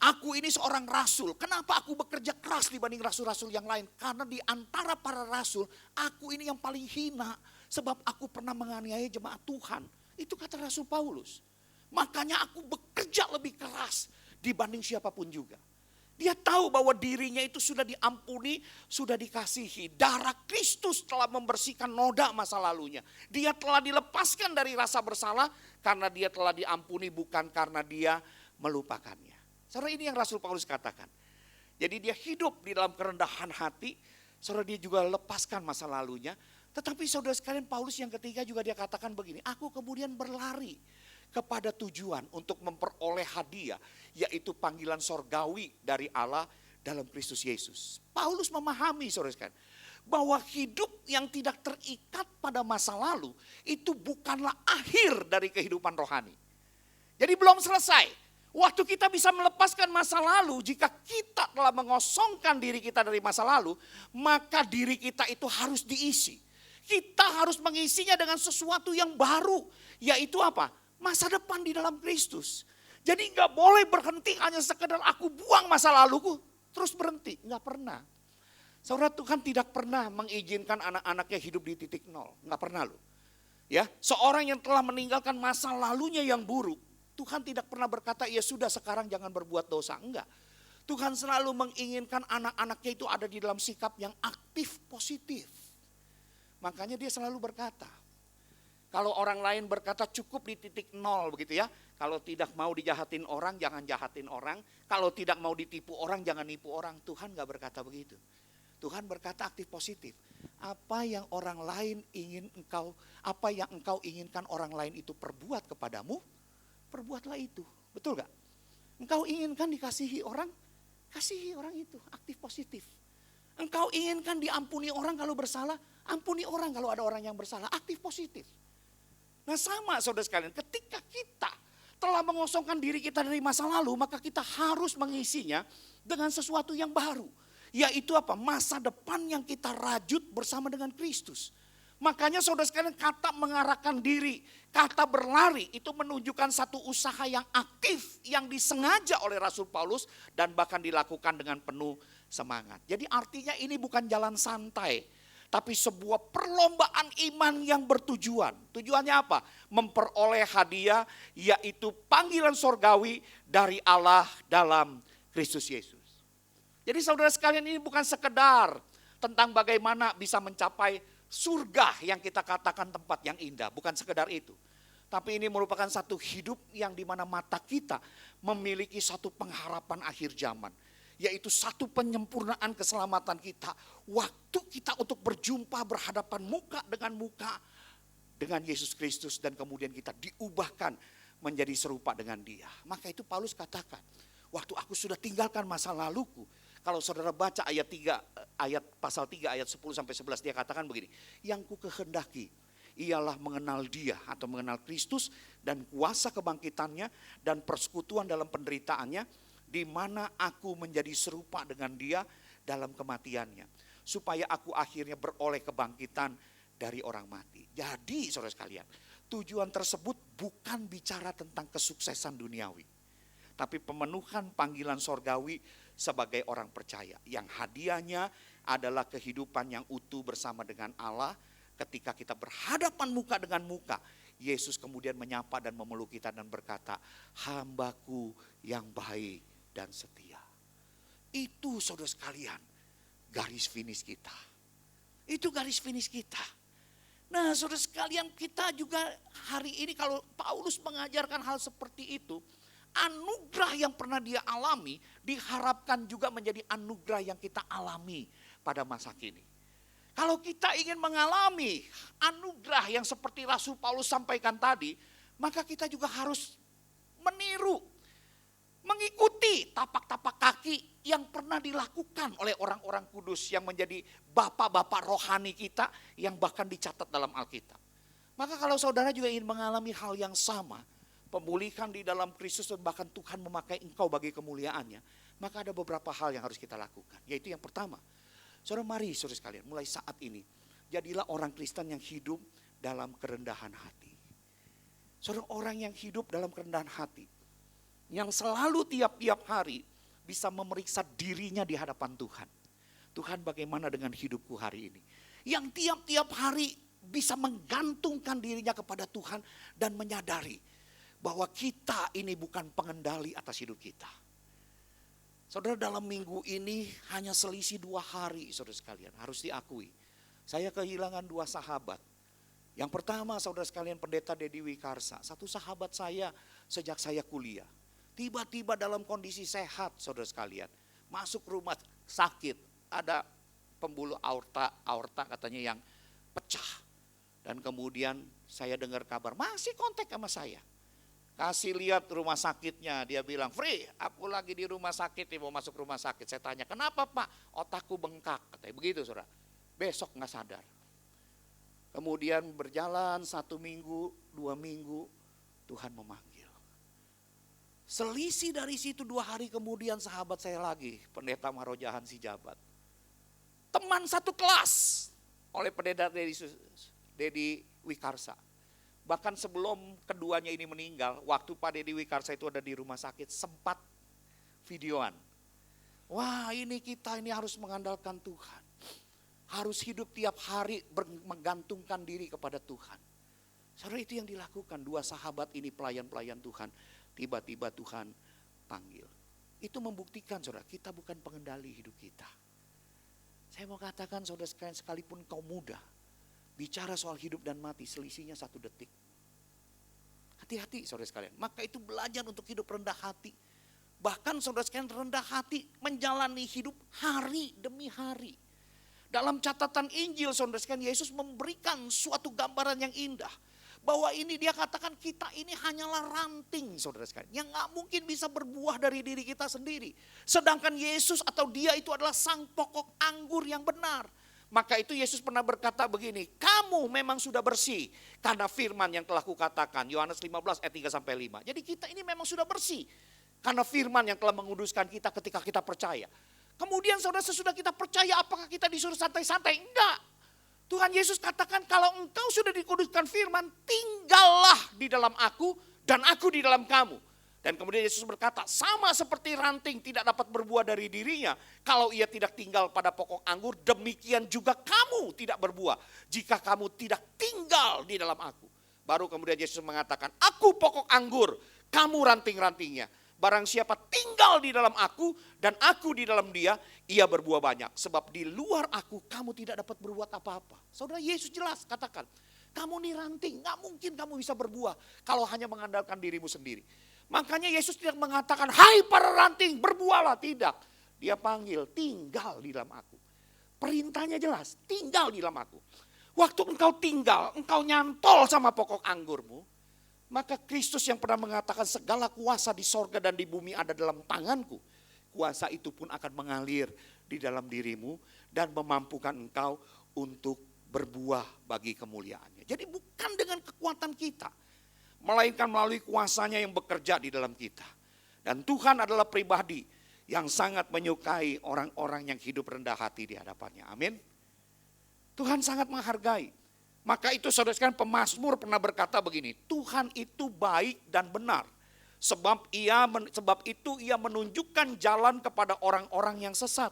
aku ini seorang rasul. Kenapa aku bekerja keras dibanding rasul-rasul yang lain? Karena di antara para rasul, aku ini yang paling hina. Sebab aku pernah menganiaya jemaat Tuhan. Itu kata Rasul Paulus. Makanya aku bekerja lebih keras dibanding siapapun juga. Dia tahu bahwa dirinya itu sudah diampuni, sudah dikasihi. Darah Kristus telah membersihkan noda masa lalunya. Dia telah dilepaskan dari rasa bersalah karena dia telah diampuni, bukan karena dia melupakannya. Saudara, ini yang Rasul Paulus katakan. Jadi dia hidup di dalam kerendahan hati. Saudara, dia juga lepaskan masa lalunya. Tetapi saudara sekalian, Paulus yang ketiga juga dia katakan begini, aku kemudian berlari kepada tujuan untuk memperoleh hadiah, yaitu panggilan sorgawi dari Allah dalam Kristus Yesus. Paulus memahami saudara sekalian, bahwa hidup yang tidak terikat pada masa lalu itu bukanlah akhir dari kehidupan rohani. Jadi belum selesai. Waktu kita bisa melepaskan masa lalu, jika kita telah mengosongkan diri kita dari masa lalu, maka diri kita itu harus diisi. Kita harus mengisinya dengan sesuatu yang baru, yaitu apa? Masa depan di dalam Kristus. Jadi nggak boleh berhenti hanya sekedar aku buang masa laluku terus berhenti. Nggak pernah. Saudara, Tuhan tidak pernah mengizinkan anak-anaknya hidup di titik nol. Nggak pernah loh. Ya, seorang yang telah meninggalkan masa lalunya yang buruk, Tuhan tidak pernah berkata, ya sudah sekarang jangan berbuat dosa. Enggak. Tuhan selalu menginginkan anak-anaknya itu ada di dalam sikap yang aktif, positif. Makanya dia selalu berkata, kalau orang lain berkata cukup di titik nol begitu ya. Kalau tidak mau dijahatin orang, jangan jahatin orang. Kalau tidak mau ditipu orang, jangan nipu orang. Tuhan gak berkata begitu. Tuhan berkata aktif positif. Apa yang orang lain ingin engkau, apa yang engkau inginkan orang lain itu perbuat kepadamu, perbuatlah itu. Betul gak? Engkau inginkan dikasihi orang, kasihi orang itu. Aktif positif. Engkau inginkan diampuni orang kalau bersalah, ampuni orang kalau ada orang yang bersalah. Aktif positif. Nah sama saudara sekalian, ketika kita telah mengosongkan diri kita dari masa lalu, maka kita harus mengisinya dengan sesuatu yang baru. Yaitu apa? Masa depan yang kita rajut bersama dengan Kristus. Makanya saudara sekalian, kata mengarahkan diri, kata berlari itu menunjukkan satu usaha yang aktif, yang disengaja oleh Rasul Paulus dan bahkan dilakukan dengan penuh semangat. Jadi artinya ini bukan jalan santai, tapi sebuah perlombaan iman yang bertujuan. Tujuannya apa? Memperoleh hadiah, yaitu panggilan sorgawi dari Allah dalam Kristus Yesus. Jadi saudara sekalian, ini bukan sekedar tentang bagaimana bisa mencapai surga yang kita katakan tempat yang indah. Bukan sekedar itu. Tapi ini merupakan satu hidup yang dimana mata kita memiliki satu pengharapan akhir zaman. Yaitu satu penyempurnaan keselamatan kita. Waktu kita untuk berjumpa berhadapan muka dengan Yesus Kristus. Dan kemudian kita diubahkan menjadi serupa dengan dia. Maka itu Paulus katakan, waktu aku sudah tinggalkan masa laluku. Kalau saudara baca ayat pasal 3 ayat 10 sampai 11, dia katakan begini. Yang ku kehendaki ialah mengenal dia atau mengenal Kristus dan kuasa kebangkitannya dan persekutuan dalam penderitaannya, di mana aku menjadi serupa dengan dia dalam kematiannya, supaya aku akhirnya beroleh kebangkitan dari orang mati. Jadi saudara sekalian, tujuan tersebut bukan bicara tentang kesuksesan duniawi, tapi pemenuhan panggilan sorgawi sebagai orang percaya, yang hadiahnya adalah kehidupan yang utuh bersama dengan Allah ketika kita berhadapan muka dengan muka, Yesus kemudian menyapa dan memeluk kita dan berkata, hambaku yang baik dan setia. Itu saudara sekalian, garis finish kita. Itu garis finish kita. Nah saudara sekalian, kita juga hari ini kalau Paulus mengajarkan hal seperti itu, anugerah yang pernah dia alami diharapkan juga menjadi anugerah yang kita alami pada masa kini. Kalau kita ingin mengalami anugerah yang seperti Rasul Paulus sampaikan tadi, maka kita juga harus meniru, mengikuti tapak-tapak kaki yang pernah dilakukan oleh orang-orang kudus yang menjadi bapak-bapak rohani kita yang bahkan dicatat dalam Alkitab. Maka kalau saudara juga ingin mengalami hal yang sama, pemulihan di dalam Kristus dan bahkan Tuhan memakai engkau bagi kemuliaannya, maka ada beberapa hal yang harus kita lakukan. Yaitu yang pertama, saudara mari saudara sekalian mulai saat ini jadilah orang Kristen yang hidup dalam kerendahan hati. Saudara orang yang hidup dalam kerendahan hati, yang selalu tiap-tiap hari bisa memeriksa dirinya di hadapan Tuhan. Tuhan bagaimana dengan hidupku hari ini? Yang tiap-tiap hari bisa menggantungkan dirinya kepada Tuhan dan menyadari bahwa kita ini bukan pengendali atas hidup kita. Saudara dalam minggu ini hanya selisih 2 hari saudara sekalian, harus diakui. Saya kehilangan 2 sahabat. Yang pertama saudara sekalian pendeta Dedi Wikarsa, satu sahabat saya sejak saya kuliah. Tiba-tiba dalam kondisi sehat saudara sekalian, masuk rumah sakit, ada pembuluh aorta katanya yang pecah. Dan kemudian saya dengar kabar masih kontak sama saya. Kasih lihat rumah sakitnya, dia bilang, Free, aku lagi di rumah sakit, mau masuk rumah sakit. Saya tanya, kenapa Pak? Otakku bengkak, katanya begitu saudara. Besok gak sadar. Kemudian berjalan 1 minggu, 2 minggu, Tuhan memanggil. Selisih dari situ 2 hari kemudian sahabat saya lagi, pendeta Marojahan Sijabat. Teman satu kelas oleh pendeta Dedi Wikarsa. Bahkan sebelum keduanya ini meninggal, waktu Pak Dedi Wikarsa itu ada di rumah sakit, sempat videoan. Wah ini kita ini harus mengandalkan Tuhan. Harus hidup tiap hari menggantungkan diri kepada Tuhan. Saudara itu yang dilakukan 2 sahabat ini pelayan-pelayan Tuhan. Tiba-tiba Tuhan panggil. Itu membuktikan saudara, kita bukan pengendali hidup kita. Saya mau katakan saudara sekalian, sekalipun kau muda, bicara soal hidup dan mati selisihnya 1 detik. Hati-hati saudara sekalian, maka itu belajar untuk hidup rendah hati. Bahkan saudara sekalian rendah hati menjalani hidup hari demi hari. Dalam catatan Injil saudara sekalian, Yesus memberikan suatu gambaran yang indah. Bahwa ini dia katakan kita ini hanyalah ranting saudara sekalian. Yang gak mungkin bisa berbuah dari diri kita sendiri. Sedangkan Yesus atau dia itu adalah sang pokok anggur yang benar. Maka itu Yesus pernah berkata begini, kamu memang sudah bersih karena firman yang telah kukatakan. Yohanes 15 ayat 3-5. Jadi kita ini memang sudah bersih karena firman yang telah menguduskan kita ketika kita percaya. Kemudian saudara sesudah kita percaya apakah kita disuruh santai-santai? Enggak. Tuhan Yesus katakan kalau engkau sudah dikuduskan firman, tinggallah di dalam aku dan aku di dalam kamu. Dan kemudian Yesus berkata, sama seperti ranting tidak dapat berbuah dari dirinya, kalau ia tidak tinggal pada pokok anggur, demikian juga kamu tidak berbuah jika kamu tidak tinggal di dalam aku. Baru kemudian Yesus mengatakan, aku pokok anggur, kamu ranting-rantingnya. Barang siapa tinggal di dalam aku dan aku di dalam dia, ia berbuah banyak. Sebab di luar aku kamu tidak dapat berbuat apa-apa. Saudara Yesus jelas katakan, kamu nih ranting, gak mungkin kamu bisa berbuah kalau hanya mengandalkan dirimu sendiri. Makanya Yesus tidak mengatakan, hai para ranting berbuahlah, tidak. Dia panggil, tinggal di dalam aku. Perintahnya jelas, tinggal di dalam aku. Waktu engkau tinggal, engkau nyantol sama pokok anggurmu, maka Kristus yang pernah mengatakan segala kuasa di sorga dan di bumi ada dalam tanganku. Kuasa itu pun akan mengalir di dalam dirimu dan memampukan engkau untuk berbuah bagi kemuliaannya. Jadi bukan dengan kekuatan kita, melainkan melalui kuasanya yang bekerja di dalam kita. Dan Tuhan adalah pribadi yang sangat menyukai orang-orang yang hidup rendah hati di hadapannya. Amin. Tuhan sangat menghargai. Maka itu saudara sekalian pemazmur pernah berkata begini, Tuhan itu baik dan benar. Sebab itu ia menunjukkan jalan kepada orang-orang yang sesat.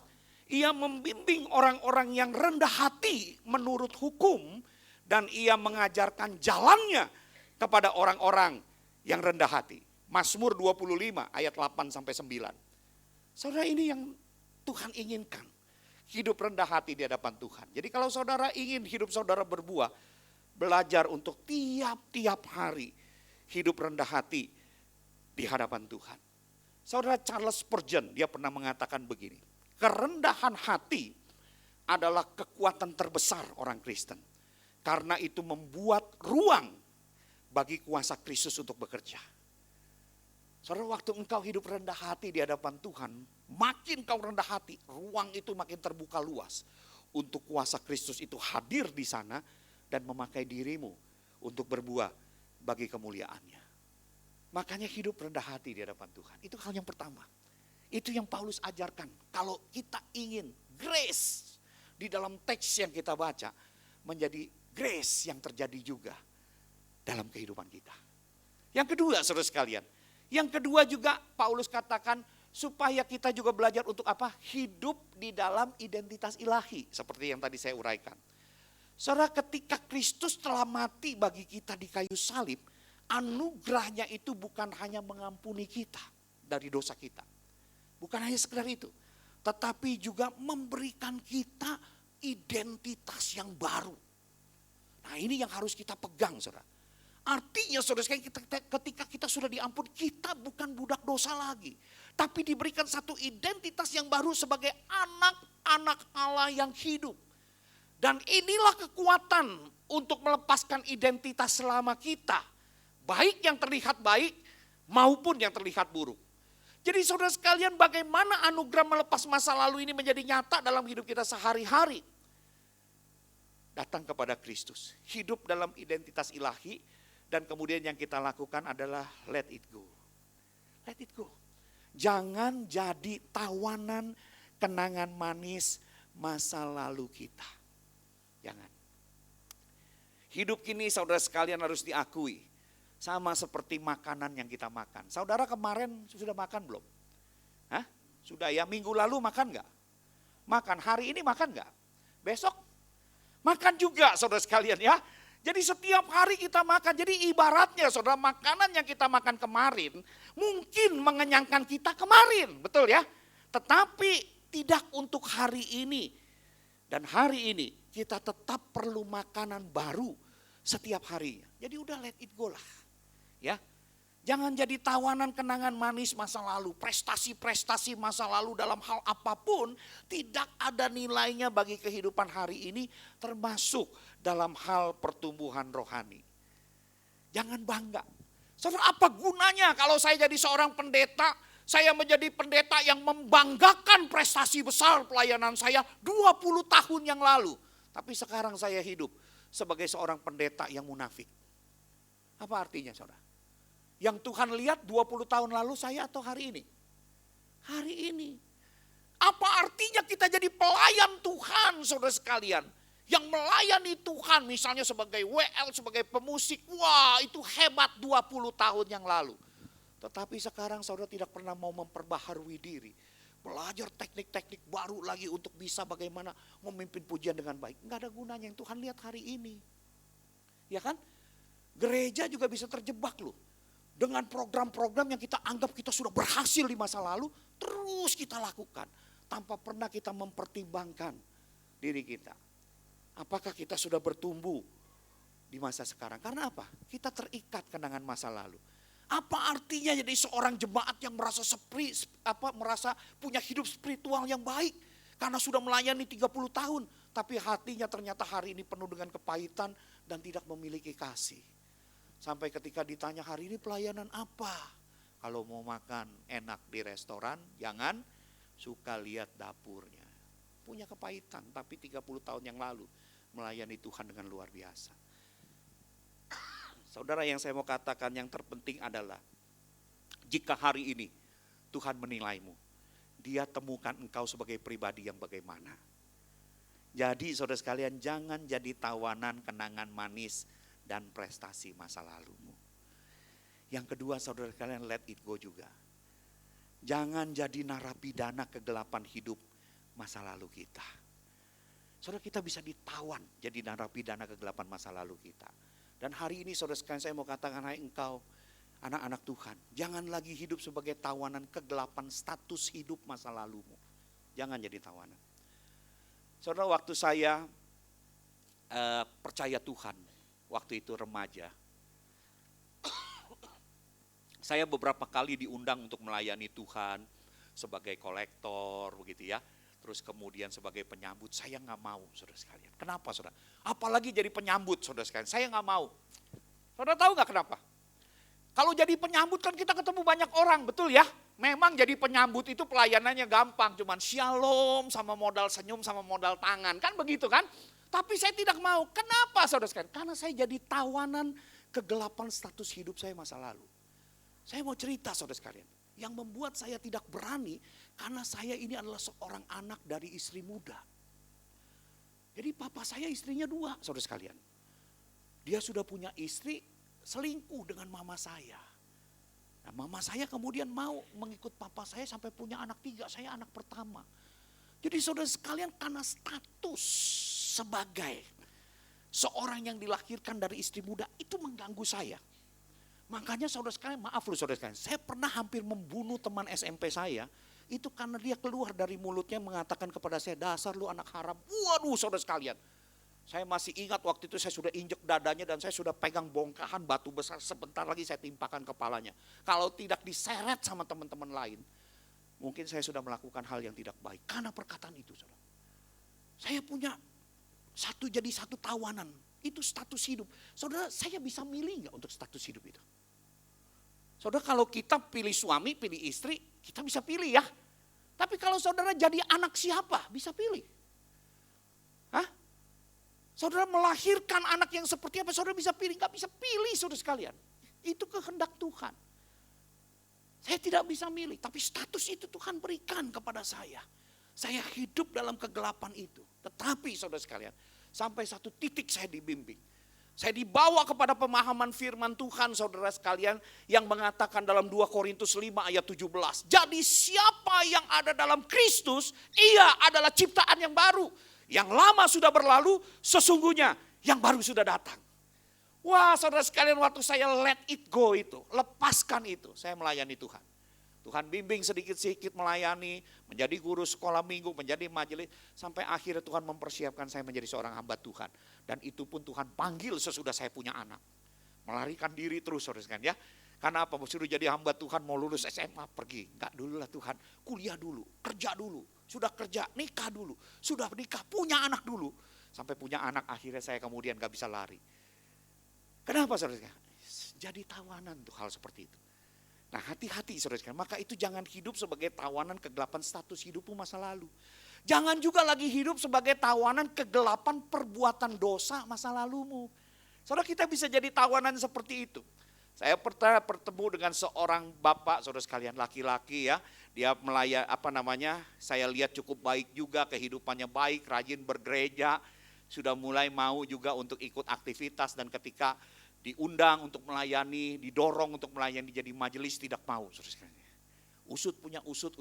Ia membimbing orang-orang yang rendah hati menurut hukum dan ia mengajarkan jalannya kepada orang-orang yang rendah hati. Mazmur 25 ayat 8 sampai 9. Saudara, ini yang Tuhan inginkan. Hidup rendah hati di hadapan Tuhan. Jadi kalau saudara ingin hidup saudara berbuah, belajar untuk tiap-tiap hari hidup rendah hati di hadapan Tuhan. Saudara, Charles Spurgeon, dia pernah mengatakan begini, kerendahan hati adalah kekuatan terbesar orang Kristen. Karena itu membuat ruang bagi kuasa Kristus untuk bekerja. Saudara, waktu engkau hidup rendah hati di hadapan Tuhan, makin kau rendah hati, ruang itu makin terbuka luas untuk kuasa Kristus itu hadir di sana dan memakai dirimu untuk berbuah bagi kemuliaannya. Makanya hidup rendah hati di hadapan Tuhan, itu hal yang pertama. Itu yang Paulus ajarkan. Kalau kita ingin grace di dalam teks yang kita baca, menjadi grace yang terjadi juga dalam kehidupan kita. Yang kedua, saudara sekalian, yang kedua juga Paulus katakan supaya kita juga belajar untuk apa? Hidup di dalam identitas ilahi. Seperti yang tadi saya uraikan. Saudara, ketika Kristus telah mati bagi kita di kayu salib, anugerahnya itu bukan hanya mengampuni kita dari dosa kita. Bukan hanya sekedar itu. Tetapi juga memberikan kita identitas yang baru. Nah, ini yang harus kita pegang, saudara. Artinya saudara sekalian, ketika kita sudah diampun, kita bukan budak dosa lagi. Tapi diberikan satu identitas yang baru sebagai anak-anak Allah yang hidup. Dan inilah kekuatan untuk melepaskan identitas selama kita. Baik yang terlihat baik maupun yang terlihat buruk. Jadi saudara sekalian, bagaimana anugerah melepas masa lalu ini menjadi nyata dalam hidup kita sehari-hari. Datang kepada Kristus, hidup dalam identitas ilahi. Dan kemudian yang kita lakukan adalah let it go. Let it go. Jangan jadi tawanan kenangan manis masa lalu kita. Jangan. Hidup kini saudara sekalian harus diakui. Sama seperti makanan yang kita makan. Saudara kemarin sudah makan belum? Hah? Sudah ya, minggu lalu makan enggak? Makan, hari ini makan enggak? Besok? Makan juga saudara sekalian ya. Jadi setiap hari kita makan, jadi ibaratnya saudara, makanan yang kita makan kemarin mungkin mengenyangkan kita kemarin, betul ya? Tetapi tidak untuk hari ini. Dan hari ini kita tetap perlu makanan baru setiap harinya. Jadi udah let it go lah. Ya. Jangan jadi tawanan kenangan manis masa lalu, prestasi-prestasi masa lalu dalam hal apapun tidak ada nilainya bagi kehidupan hari ini, termasuk dalam hal pertumbuhan rohani. Jangan bangga. Saudara, apa gunanya kalau saya jadi seorang pendeta, saya menjadi pendeta yang membanggakan prestasi besar pelayanan saya 20 tahun yang lalu. Tapi sekarang saya hidup sebagai seorang pendeta yang munafik. Apa artinya saudara? Yang Tuhan lihat 20 tahun lalu saya atau hari ini? Hari ini. Apa artinya kita jadi pelayan Tuhan saudara sekalian? Yang melayani Tuhan misalnya sebagai WL, sebagai pemusik. Wah, itu hebat 20 tahun yang lalu. Tetapi sekarang saudara tidak pernah mau memperbaharui diri. Belajar teknik-teknik baru lagi untuk bisa bagaimana memimpin pujian dengan baik. Enggak ada gunanya, yang Tuhan lihat hari ini. Ya kan? Gereja juga bisa terjebak loh. Dengan program-program yang kita anggap kita sudah berhasil di masa lalu, terus kita lakukan. Tanpa pernah kita mempertimbangkan diri kita. Apakah kita sudah bertumbuh di masa sekarang? Karena apa? Kita terikat kenangan masa lalu. Apa artinya jadi seorang jemaat yang merasa punya hidup spiritual yang baik. Karena sudah melayani 30 tahun. Tapi hatinya ternyata hari ini penuh dengan kepahitan dan tidak memiliki kasih. Sampai ketika ditanya hari ini pelayanan apa? Kalau mau makan enak di restoran, jangan suka lihat dapurnya. Punya kepahitan, tapi 30 tahun yang lalu melayani Tuhan dengan luar biasa. Saudara, yang saya mau katakan yang terpenting adalah jika hari ini Tuhan menilaimu, Dia temukan engkau sebagai pribadi yang bagaimana. Jadi saudara sekalian, jangan jadi tawanan kenangan manis dan prestasi masa lalumu. Yang kedua saudara sekalian, let it go juga. Jangan jadi narapidana kegelapan hidup masa lalu kita. Saudara, kita bisa ditawan jadi narapidana kegelapan masa lalu kita. Dan hari ini saudara sekalian, saya mau katakan, hai engkau anak-anak Tuhan, jangan lagi hidup sebagai tawanan kegelapan status hidup masa lalumu. Jangan jadi tawanan. Saudara, waktu saya percaya Tuhan, waktu itu remaja, saya beberapa kali diundang untuk melayani Tuhan sebagai kolektor begitu ya. Terus kemudian sebagai penyambut, saya nggak mau saudara sekalian. Kenapa saudara? Apalagi jadi penyambut saudara sekalian, saya nggak mau. Saudara tahu nggak kenapa? Kalau jadi penyambut kan kita ketemu banyak orang, betul ya? Memang jadi penyambut itu pelayanannya gampang, cuman shalom sama modal senyum sama modal tangan, kan begitu kan? Tapi saya tidak mau, kenapa saudara sekalian? Karena saya jadi tawanan kegelapan status hidup saya masa lalu. Saya mau cerita saudara sekalian, yang membuat saya tidak berani karena saya ini adalah seorang anak dari istri muda. Jadi papa saya istrinya 2 saudara sekalian. Dia sudah punya istri, selingkuh dengan mama saya. Nah, mama saya kemudian mau mengikut papa saya sampai punya anak 3, saya anak pertama. Jadi saudara sekalian, karena status sebagai seorang yang dilahirkan dari istri muda itu mengganggu saya. Makanya saudara sekalian, maaf loh saudara sekalian, saya pernah hampir membunuh teman SMP saya. Itu karena dia keluar dari mulutnya mengatakan kepada saya, dasar lu anak haram. Waduh saudara sekalian, saya masih ingat waktu itu saya sudah injek dadanya dan saya sudah pegang bongkahan batu besar, sebentar lagi saya timpakan kepalanya. Kalau tidak diseret sama teman-teman lain, mungkin saya sudah melakukan hal yang tidak baik. Karena perkataan itu saudara. Saya punya jadi satu tawanan, itu status hidup. Saudara, saya bisa milih nggak untuk status hidup itu? Saudara, kalau kita pilih suami, pilih istri, kita bisa pilih ya. Tapi kalau saudara jadi anak siapa, bisa pilih. Hah? Saudara melahirkan anak yang seperti apa, saudara bisa pilih. Gak bisa pilih saudara sekalian. Itu kehendak Tuhan. Saya tidak bisa milih, tapi status itu Tuhan berikan kepada saya. Saya hidup dalam kegelapan itu. Tetapi saudara sekalian, sampai satu titik saya dibimbing. Saya dibawa kepada pemahaman firman Tuhan saudara sekalian yang mengatakan dalam 2 Korintus 5 ayat 17. Jadi siapa yang ada dalam Kristus, ia adalah ciptaan yang baru. Yang lama sudah berlalu, sesungguhnya yang baru sudah datang. Wah saudara sekalian, waktu saya let it go itu, lepaskan itu, saya melayani Tuhan. Tuhan bimbing sedikit-sedikit melayani, menjadi guru sekolah minggu, menjadi majelis. Sampai akhirnya Tuhan mempersiapkan saya menjadi seorang hamba Tuhan. Dan itu pun Tuhan panggil sesudah saya punya anak. Melarikan diri terus saudara sekalian ya. Karena apa? Suruh jadi hamba Tuhan, mau lulus SMA pergi. Enggak dulu lah Tuhan, kuliah dulu, kerja dulu. Sudah kerja, nikah dulu. Sudah nikah, punya anak dulu. Sampai punya anak akhirnya saya kemudian gak bisa lari. Kenapa saudara sekalian? Jadi tawanan tuh hal seperti itu. Nah hati-hati saudara sekalian, maka itu jangan hidup sebagai tawanan kegelapan status hidupmu masa lalu. Jangan juga lagi hidup sebagai tawanan kegelapan perbuatan dosa masa lalumu. Saudara, kita bisa jadi tawanan seperti itu. Saya pernah bertemu dengan seorang bapak saudara sekalian, laki-laki ya. Dia saya lihat cukup baik juga, kehidupannya baik, rajin bergereja. Sudah mulai mau juga untuk ikut aktivitas dan ketika diundang untuk melayani, didorong untuk melayani jadi majelis, tidak mau. Usut punya usut,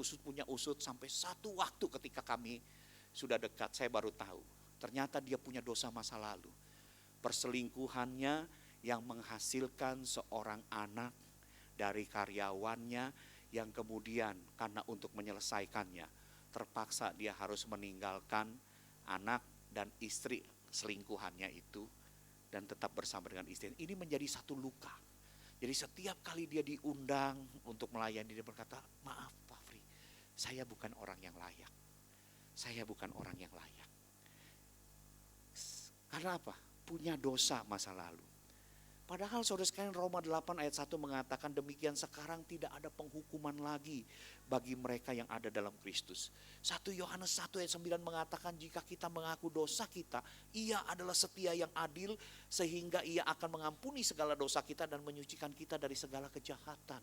sampai satu waktu ketika kami sudah dekat, saya baru tahu. Ternyata dia punya dosa masa lalu. Perselingkuhannya yang menghasilkan seorang anak dari karyawannya yang kemudian karena untuk menyelesaikannya, terpaksa dia harus meninggalkan anak dan istri selingkuhannya itu. Dan tetap bersama dengan istri. Ini menjadi satu luka. Jadi setiap kali dia diundang untuk melayani, dia berkata, maaf Pak Fri, saya bukan orang yang layak. Saya bukan orang yang layak. Karena apa? Punya dosa masa lalu. Padahal saudara sekalian, Roma 8 ayat 1 mengatakan demikian sekarang tidak ada penghukuman lagi bagi mereka yang ada dalam Kristus. 1 Yohanes 1 ayat 9 mengatakan jika kita mengaku dosa kita, ia adalah setia yang adil sehingga ia akan mengampuni segala dosa kita dan menyucikan kita dari segala kejahatan.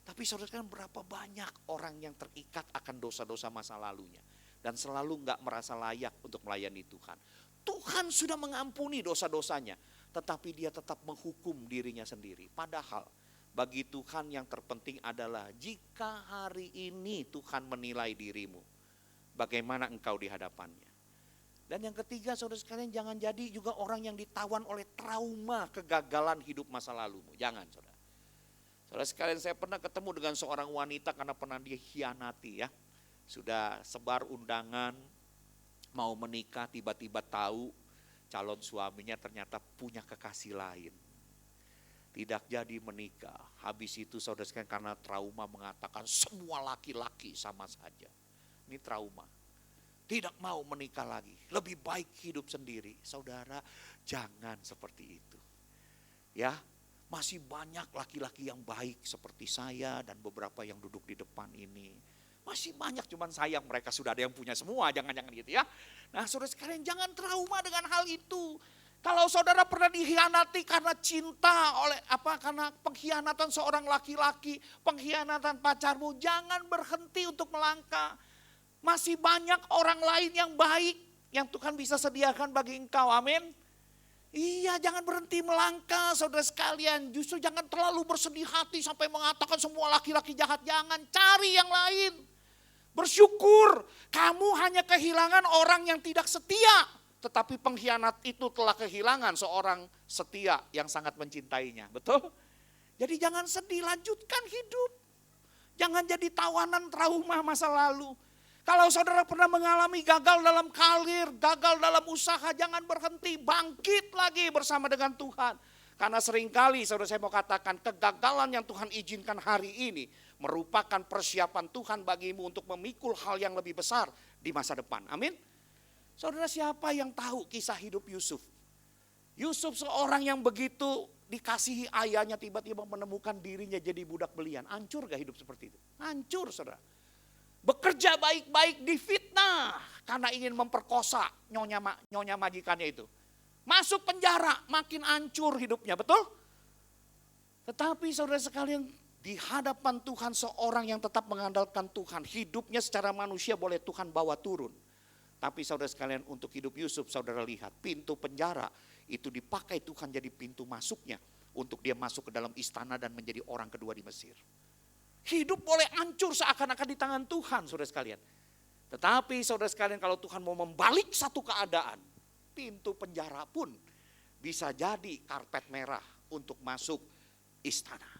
Tapi saudara sekalian, berapa banyak orang yang terikat akan dosa-dosa masa lalunya dan selalu gak merasa layak untuk melayani Tuhan. Tuhan sudah mengampuni dosa-dosanya, tetapi dia tetap menghukum dirinya sendiri. Padahal bagi Tuhan yang terpenting adalah jika hari ini Tuhan menilai dirimu, bagaimana engkau di hadapannya. Dan yang ketiga, saudara sekalian, jangan jadi juga orang yang ditawan oleh trauma kegagalan hidup masa lalumu. Jangan, saudara. Saudara sekalian, saya pernah ketemu dengan seorang wanita karena pernah dia hianati ya. Sudah sebar undangan, mau menikah, tiba-tiba tahu calon suaminya ternyata punya kekasih lain. Tidak jadi menikah. Habis itu saudara sekalian, karena trauma mengatakan semua laki-laki sama saja. Ini trauma. Tidak mau menikah lagi, lebih baik hidup sendiri. Saudara, jangan seperti itu. Ya, masih banyak laki-laki yang baik seperti saya dan beberapa yang duduk di depan ini. Masih banyak, cuman sayang mereka sudah ada yang punya semua, jangan-jangan gitu ya. Nah, saudara sekalian, jangan trauma dengan hal itu. Kalau saudara pernah dikhianati karena cinta karena pengkhianatan seorang laki-laki, pengkhianatan pacarmu, jangan berhenti untuk melangkah. Masih banyak orang lain yang baik yang Tuhan bisa sediakan bagi engkau, amin. Iya, jangan berhenti melangkah saudara sekalian. Justru jangan terlalu bersedih hati sampai mengatakan semua laki-laki jahat. Jangan, cari yang lain. Bersyukur, kamu hanya kehilangan orang yang tidak setia. Tetapi pengkhianat itu telah kehilangan seorang setia yang sangat mencintainya, betul? Jadi jangan sedih, lanjutkan hidup. Jangan jadi tawanan trauma masa lalu. Kalau saudara pernah mengalami gagal dalam karir, gagal dalam usaha, jangan berhenti, bangkit lagi bersama dengan Tuhan. Karena seringkali saudara saya mau katakan kegagalan yang Tuhan izinkan hari ini merupakan persiapan Tuhan bagimu untuk memikul hal yang lebih besar di masa depan. Amin. Saudara, siapa yang tahu kisah hidup Yusuf? Yusuf seorang yang begitu dikasihi ayahnya tiba-tiba menemukan dirinya jadi budak belian. Hancur gak hidup seperti itu? Hancur, saudara. Bekerja baik-baik difitnah karena ingin memperkosa nyonya majikannya itu. Masuk penjara, makin hancur hidupnya, betul? Tetapi saudara sekalian, di hadapan Tuhan seorang yang tetap mengandalkan Tuhan, hidupnya secara manusia boleh Tuhan bawa turun. Tapi saudara sekalian, untuk hidup Yusuf, saudara lihat pintu penjara itu dipakai Tuhan jadi pintu masuknya untuk dia masuk ke dalam istana dan menjadi orang kedua di Mesir. Hidup boleh hancur seakan-akan di tangan Tuhan, saudara sekalian. Tetapi saudara sekalian, kalau Tuhan mau membalik satu keadaan, pintu penjara pun bisa jadi karpet merah untuk masuk istana.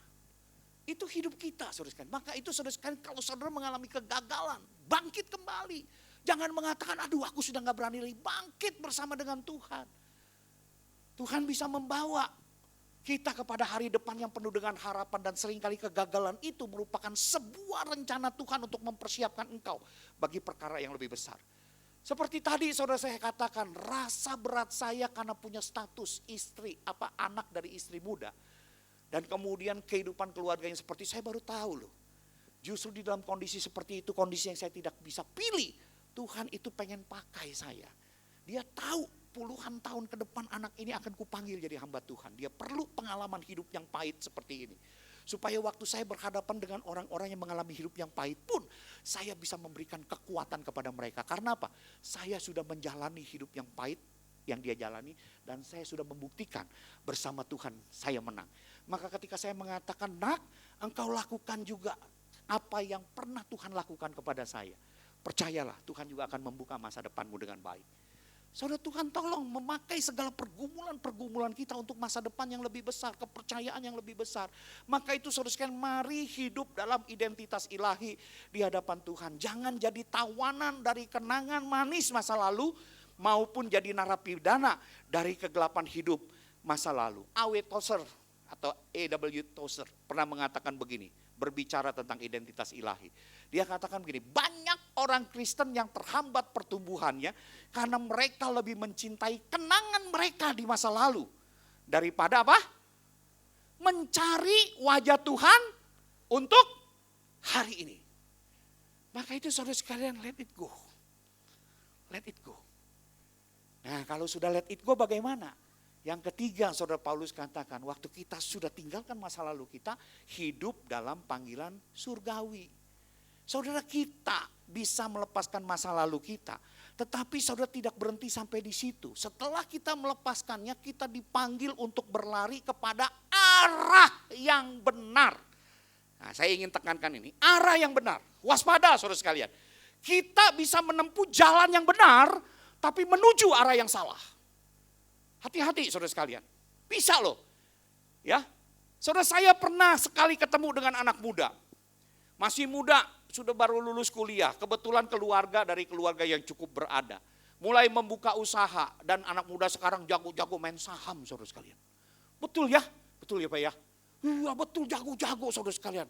Itu hidup kita, saudara sekalian. Maka itu saudara sekalian, kalau saudara mengalami kegagalan, bangkit kembali. Jangan mengatakan, aduh aku sudah gak berani lagi. Bangkit bersama dengan Tuhan. Tuhan bisa membawa kita kepada hari depan yang penuh dengan harapan, dan seringkali kegagalan itu merupakan sebuah rencana Tuhan untuk mempersiapkan engkau bagi perkara yang lebih besar. Seperti tadi saudara saya katakan, rasa berat saya karena punya status istri, anak dari istri muda. Dan kemudian kehidupan keluarganya seperti saya baru tahu loh. Justru di dalam kondisi seperti itu, kondisi yang saya tidak bisa pilih, Tuhan itu pengen pakai saya. Dia tahu puluhan tahun ke depan anak ini akan kupanggil jadi hamba Tuhan. Dia perlu pengalaman hidup yang pahit seperti ini. Supaya waktu saya berhadapan dengan orang-orang yang mengalami hidup yang pahit pun, saya bisa memberikan kekuatan kepada mereka. Karena apa? Saya sudah menjalani hidup yang pahit yang dia jalani, dan saya sudah membuktikan bersama Tuhan saya menang. Maka ketika saya mengatakan, nak, engkau lakukan juga apa yang pernah Tuhan lakukan kepada saya. Percayalah, Tuhan juga akan membuka masa depanmu dengan baik. Saudara, Tuhan tolong memakai segala pergumulan-pergumulan kita untuk masa depan yang lebih besar, kepercayaan yang lebih besar. Maka itu saudara sekalian, mari hidup dalam identitas ilahi di hadapan Tuhan. Jangan jadi tawanan dari kenangan manis masa lalu, maupun jadi narapidana dari kegelapan hidup masa lalu. A.W. Tozer atau A.W. Tozer pernah mengatakan begini, berbicara tentang identitas ilahi. Dia katakan begini, banyak orang Kristen yang terhambat pertumbuhannya karena mereka lebih mencintai kenangan mereka di masa lalu daripada apa? Mencari wajah Tuhan untuk hari ini. Maka itu saudara sekalian, let it go. Let it go. Nah, kalau sudah let it go bagaimana? Yang ketiga, saudara Paulus katakan, waktu kita sudah tinggalkan masa lalu kita, hidup dalam panggilan surgawi. Saudara, kita bisa melepaskan masa lalu kita, tetapi saudara tidak berhenti sampai di situ. Setelah kita melepaskannya, kita dipanggil untuk berlari kepada arah yang benar. Nah, saya ingin tekankan ini, arah yang benar. Waspada saudara sekalian. Kita bisa menempuh jalan yang benar, tapi menuju arah yang salah. Hati-hati saudara sekalian. Bisa loh. Ya. Saudara, saya pernah sekali ketemu dengan anak muda. Masih muda, sudah baru lulus kuliah. Kebetulan dari keluarga yang cukup berada. Mulai membuka usaha dan anak muda sekarang jago-jago main saham saudara sekalian. Betul ya? Betul ya Pak ya? Iya betul, jago-jago saudara sekalian.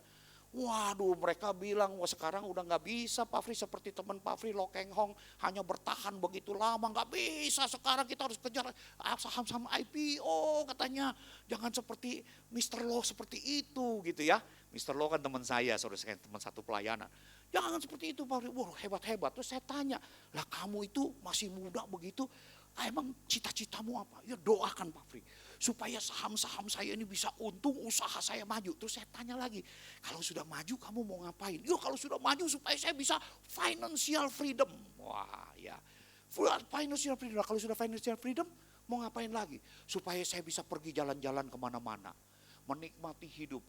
Waduh, mereka bilang, wah sekarang udah gak bisa Pak Fri seperti teman Pak Fri Lo Keng Hong hanya bertahan begitu lama, gak bisa. Sekarang kita harus kejar saham-saham IPO katanya. Jangan seperti Mr. Lo seperti itu gitu ya. Mr. Lo kan teman saya, saudara sekalian, teman satu pelayanan. Jangan seperti itu Pak Fri, wah hebat-hebat. Terus saya tanya, lah kamu itu masih muda begitu, emang cita-citamu apa? Ya doakan Pak Fri, supaya saham-saham saya ini bisa untung, usaha saya maju. Terus saya tanya lagi, kalau sudah maju kamu mau ngapain? Ya kalau sudah maju supaya saya bisa financial freedom. Wah ya, financial freedom. Kalau sudah financial freedom mau ngapain lagi? Supaya saya bisa pergi jalan-jalan kemana-mana, menikmati hidup.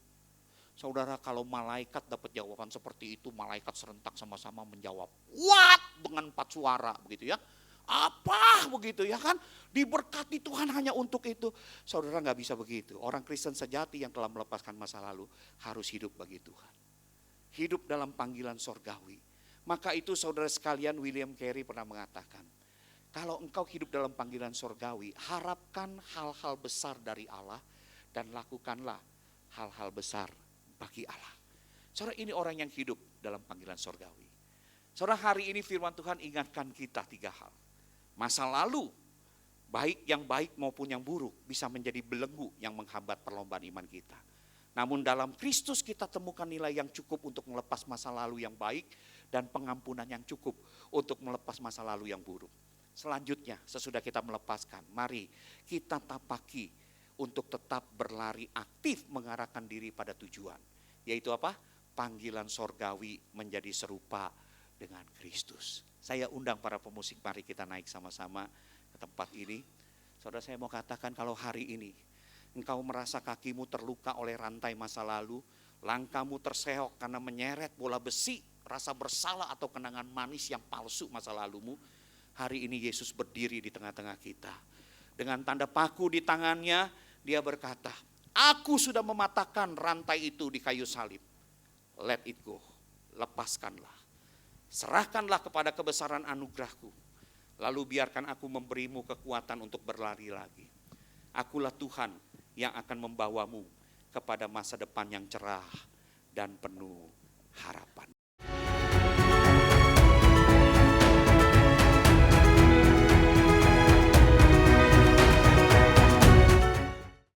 Saudara, kalau malaikat dapat jawaban seperti itu, malaikat serentak sama-sama menjawab, what? Dengan 4 suara begitu ya. Apa begitu ya kan? Diberkati Tuhan hanya untuk itu. Saudara, gak bisa begitu. Orang Kristen sejati yang telah melepaskan masa lalu harus hidup bagi Tuhan. Hidup dalam panggilan sorgawi. Maka itu saudara sekalian, William Carey pernah mengatakan, kalau engkau hidup dalam panggilan sorgawi, harapkan hal-hal besar dari Allah dan lakukanlah hal-hal besar bagi Allah. Saudara, ini orang yang hidup dalam panggilan sorgawi. Saudara, hari ini firman Tuhan ingatkan kita 3 hal. Masa lalu, baik yang baik maupun yang buruk, bisa menjadi belenggu yang menghambat perlombaan iman kita. Namun dalam Kristus kita temukan nilai yang cukup untuk melepas masa lalu yang baik dan pengampunan yang cukup untuk melepas masa lalu yang buruk. Selanjutnya, sesudah kita melepaskan, mari kita tapaki untuk tetap berlari aktif mengarahkan diri pada tujuan. Yaitu apa? Panggilan sorgawi menjadi serupa dengan Kristus. Saya undang para pemusik, mari kita naik sama-sama ke tempat ini. Saudara, saya mau katakan kalau hari ini engkau merasa kakimu terluka oleh rantai masa lalu, langkahmu terseok karena menyeret bola besi, rasa bersalah atau kenangan manis yang palsu masa lalumu, hari ini Yesus berdiri di tengah-tengah kita. Dengan tanda paku di tangannya, dia berkata, aku sudah mematahkan rantai itu di kayu salib. Let it go, lepaskanlah. Serahkanlah kepada kebesaran anugerahku. Lalu biarkan aku memberimu kekuatan untuk berlari lagi. Akulah Tuhan yang akan membawamu kepada masa depan yang cerah dan penuh harapan.